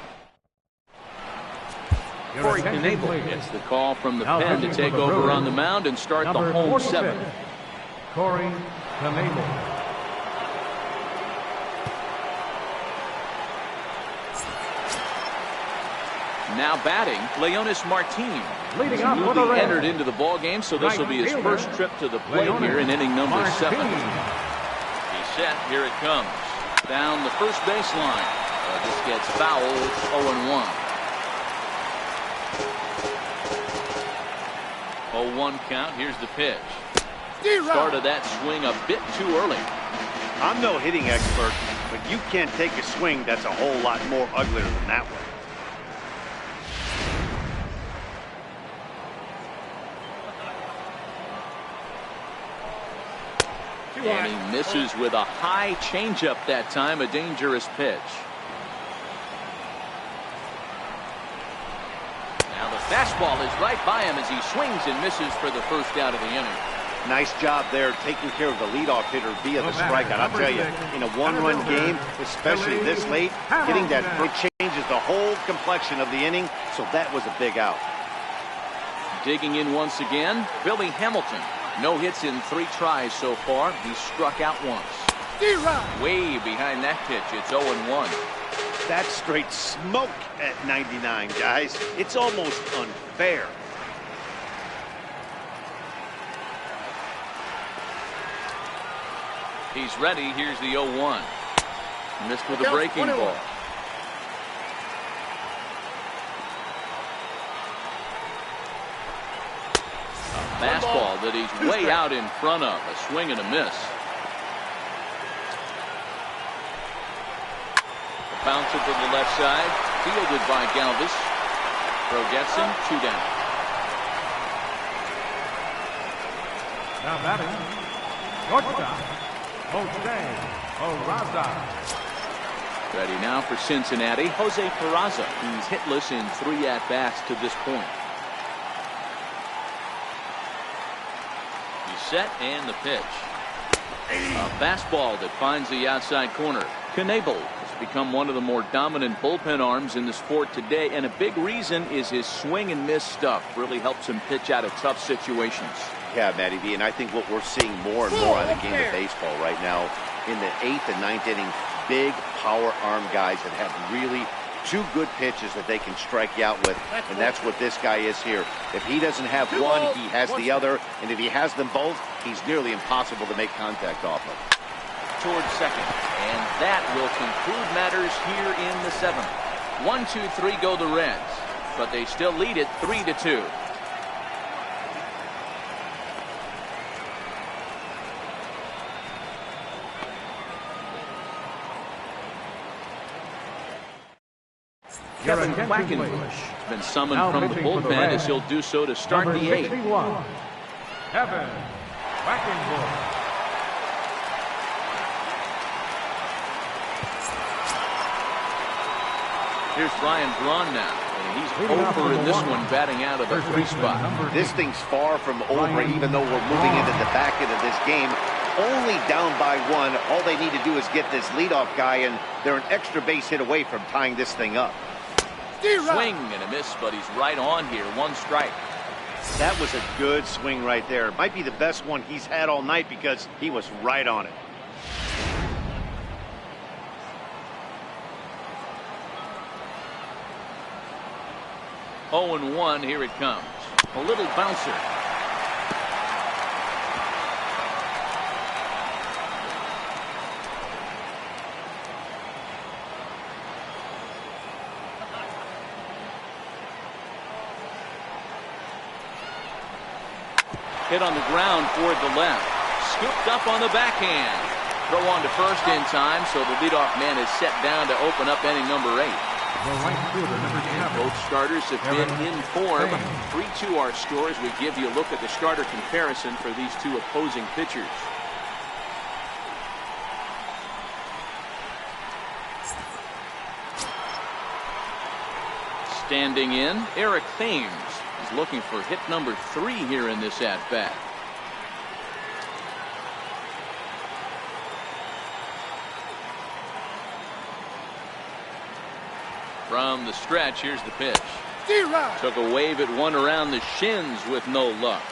Corey Knebel gets the call from the pen to take over on the mound and start the home 7th. Corey Knebel. Now batting, Leonis Martin. Leading He's up for the newly Reds. entered into the ball game, so this will be his first trip to the plate here in inning number 7. He's set. Here it comes. Down the first baseline. This gets fouled. 0-1. 0-1 count. Here's the pitch. Started that swing a bit too early. I'm no hitting expert, but you can't take a swing that's a whole lot more uglier than that one. And he misses with a high changeup that time, a dangerous pitch. Now the fastball is right by him as he swings and misses for the first out of the inning. Nice job there taking care of the leadoff hitter via the strikeout. I'll tell you, in a 1-run game, especially this late, getting that break changes the whole complexion of the inning, so that was a big out. Digging in once again, Billy Hamilton. No hits in 3 tries so far. He struck out once. Way behind that pitch. It's 0-1. That's straight smoke at 99, guys. It's almost unfair. He's ready. Here's the 0-1. Missed with a breaking ball. Fastball that he's way out in front of. A swing and a miss. A bouncer to the left side. Fielded by Galvis. Throw gets him. 2 down. Now batting, shortstop, Jose Peraza. Ready now for Cincinnati. Jose Peraza. He's hitless in 3 at-bats to this point. Set and the pitch. A fastball that finds the outside corner. Knebel has become one of the more dominant bullpen arms in the sport today, and a big reason is his swing and miss stuff. Really helps him pitch out of tough situations. Yeah, Matty V, and I think what we're seeing more and more on the game of baseball right now, in the 8th and 9th inning, big power arm guys that have really 2 good pitches that they can strike you out with, and that's what this guy is here. If he doesn't have one, he has the other, and if he has them both, he's nearly impossible to make contact off of. Towards second, and that will conclude matters here in the 7th. 1-2-3 go the Reds, but they still lead it 3-2. Kevin Quackenbush has been summoned from the bullpen as he'll do so to start the 8th. Kevin Quackenbush. Here's Ryan Braun now. And he's over in this one, batting out of the 3 spot. This thing's far from over, even though we're moving into the back end of this game. only down by 1. All they need to do is get this leadoff guy, and they're an extra base hit away from tying this thing up. Swing and a miss, but he's right on here. 1 strike. That was a good swing right there. It might be the best one he's had all night because he was right on it. Oh and 1, here it comes. A little bouncer. Hit on the ground toward the left. Scooped up on the backhand. Throw on to first in time, so the leadoff man is set down to open up inning number 8. Both starters have been in form. 3-2 our scores. We give you a look at the starter comparison for these two opposing pitchers. Standing in, Eric Thames is looking for hit number 3 here in this at-bat. From the stretch, here's the pitch. Took a wave at one around the shins with no luck.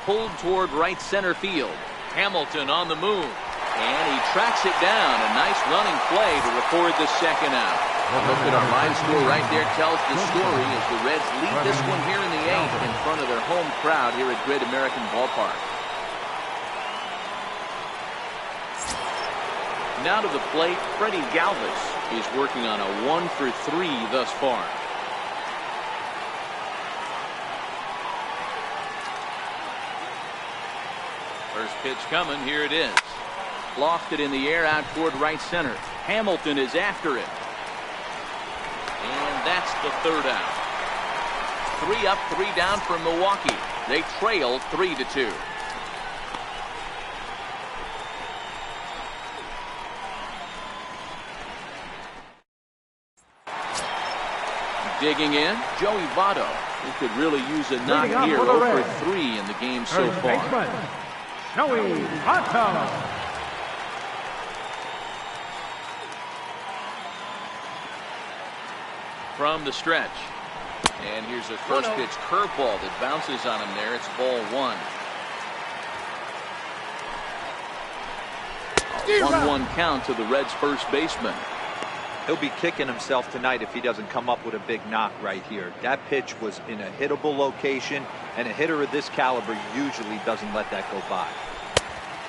Pulled toward right center field. Hamilton on the move. And he tracks it down. A nice running play to record the second out. Look at our line score right there tells the story as the Reds lead this one here in the 8th in front of their home crowd here at Great American Ballpark. Now to the plate, Freddie Galvis. He's working on a 1 for 3 thus far. First pitch coming, here it is. Lofted in the air out toward right center. Hamilton is after it. And that's the third out. 3 up, 3 down for Milwaukee. They trail 3-2. Digging in, Joey Votto, who could really use a knock here. 0 for 3 in the game so far. Joey Votto. From the stretch. And here's a first pitch curveball that bounces on him there. It's ball 1. A 1-1 count to the Reds' first baseman. He'll be kicking himself tonight if he doesn't come up with a big knock right here. That pitch was in a hittable location, and a hitter of this caliber usually doesn't let that go by.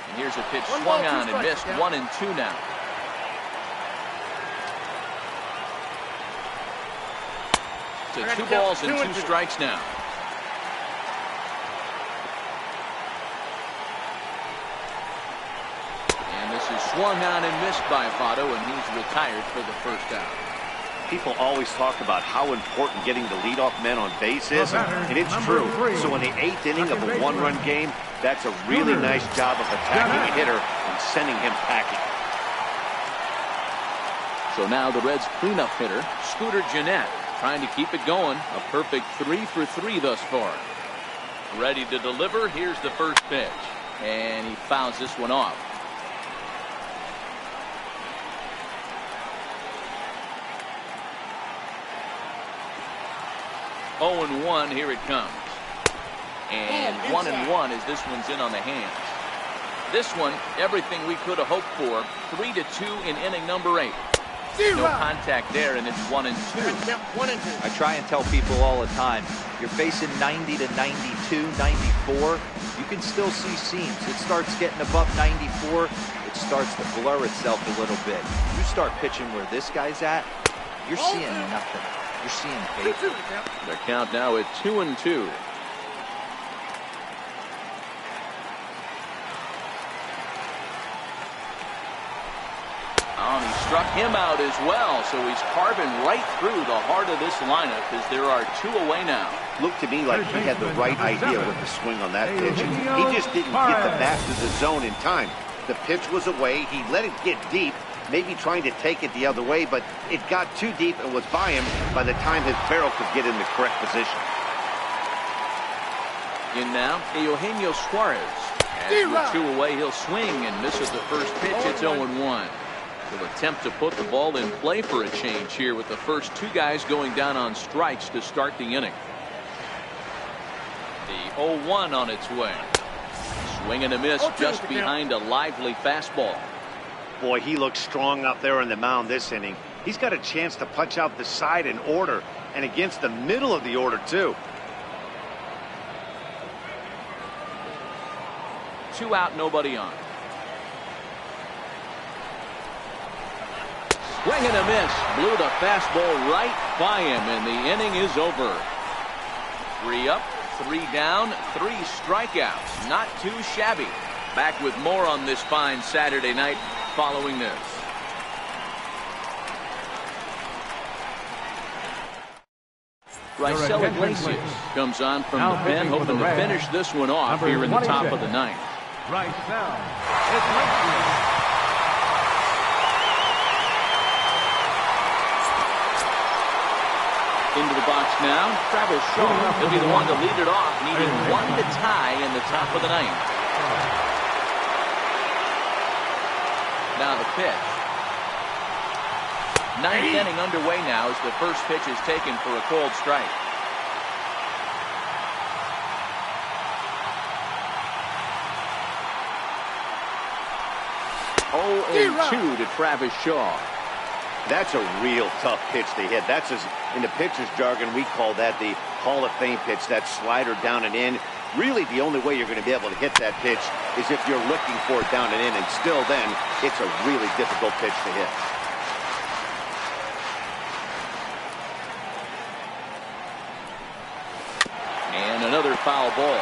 And here's a pitch swung on and missed. 1-2 now. To 2 balls and 2 strikes now. And this is swung on and missed by Votto, and he's retired for the first out. People always talk about how important getting the leadoff men on base is, and it's true. So in the 8th inning of a 1-run game, that's a really nice job of attacking a hitter and sending him packing. So now the Reds' cleanup hitter, Scooter Gennett, trying to keep it going. A perfect 3 for 3 thus far. Ready to deliver. Here's the first pitch. And he fouls this one off. Oh and 1, here it comes. And 1-1 as this one's in on the hands. This one, everything we could have hoped for. 3-2 in inning number 8. No contact there, and it's 1-2. 1-2. I try and tell people all the time, you're facing 90 to 92, 94. You can still see seams. It starts getting above 94. It starts to blur itself a little bit. You start pitching where this guy's at, you're seeing nothing. You're seeing paper. The count now at 2-2. Oh, and he struck him out as well, so he's carving right through the heart of this lineup as there are 2 away now. Looked to me like he had the right idea with the swing on that pitch. He just didn't get the bat to the zone in time. The pitch was away. He let it get deep. maybe trying to take it the other way, but it got too deep and was by him by the time his barrel could get in the correct position. In now, Eugenio Suarez. As with 2 away, he'll swing and misses the first pitch. It's 0-1. He'll attempt to put the ball in play for a change here with the first 2 guys going down on strikes to start the inning. The 0-1 on its way. Swing and a miss just behind a lively fastball. Boy, he looks strong up there on the mound this inning. He's got a chance to punch out the side in order, and against the middle of the order, too. 2 out, nobody on. Swing and a miss. Blew the fastball right by him, and the inning is over. 3 up, 3 down, 3 strikeouts. Not too shabby. Back with more on this fine Saturday night following this. Raisel Iglesias comes on from the pen, hoping to finish this one off here in the top of the 9th. Raisel Iglesias. Into the box now, Travis Shaw. He'll be the one to lead it off, needing 1 to tie in the top of the 9th. Now the pitch. 9th inning underway now as the first pitch is taken for a called strike. Oh, 2 to Travis Shaw. That's a real tough pitch to hit. That's, in the pitcher's jargon, we call that the Hall of Fame pitch. That slider down and in. Really, the only way you're going to be able to hit that pitch is if you're looking for it down and in. And still then, it's a really difficult pitch to hit. And another foul ball.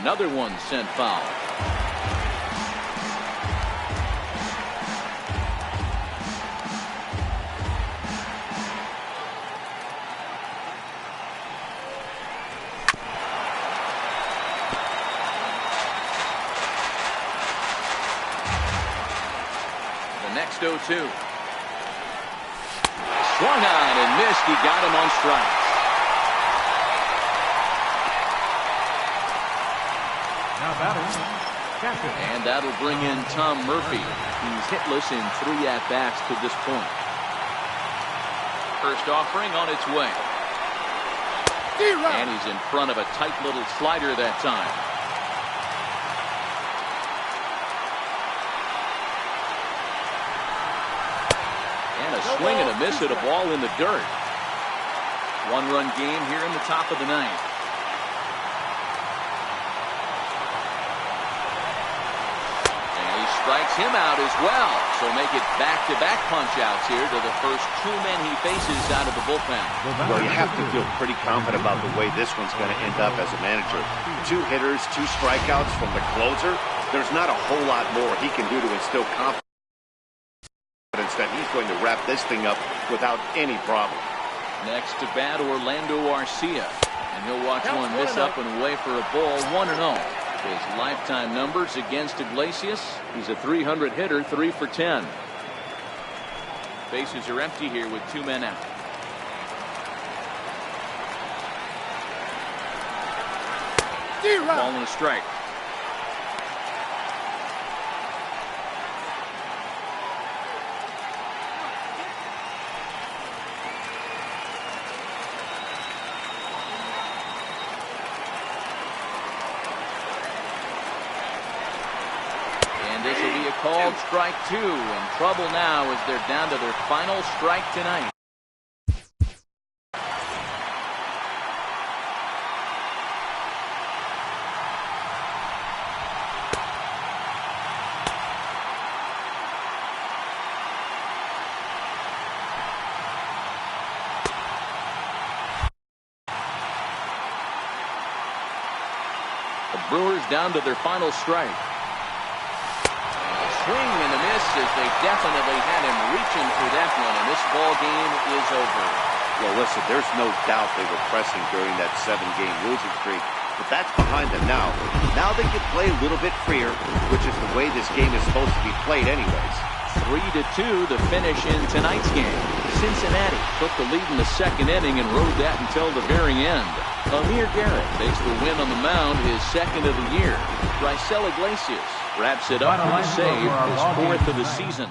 Another one sent foul. The next 0-2. Swung on and missed. He got him on strikes. And that'll bring in Tom Murphy. He's hitless in 3 at-bats to this point. First offering on its way. And he's in front of a tight little slider that time. And a swing and a miss at a ball in the dirt. 1-run game here in the top of the 9th. Strikes him out as well. So make it back-to-back punch-outs here to the first 2 men he faces out of the bullpen. Well, you have to feel pretty confident about the way this one's going to end up as a manager. 2 hitters, 2 strikeouts from the closer. There's not a whole lot more he can do to instill confidence that he's going to wrap this thing up without any problem. Next to bat, Orlando Arcia. And he'll watch one miss up and away for a ball. 1-0. His lifetime numbers against Iglesias. He's a .300 hitter, 3 for 10. Bases are empty here with 2 men out. Ball and a strike. This will be a called strike 2, and trouble now as they're down to their final strike tonight. The Brewers down to their final strike. Swing and a miss. this, as they definitely had him reaching for that one, and this ball game is over. Well, listen, there's no doubt they were pressing during that 7-game losing streak, but that's behind them now. Now they can play a little bit freer, which is the way this game is supposed to be played anyways. 3-2 the finish in tonight's game. Cincinnati took the lead in the second inning and rode that until the very end. Amir Garrett takes the win on the mound, his second of the year. Raisel Iglesias wraps it up with a save, his fourth of the season.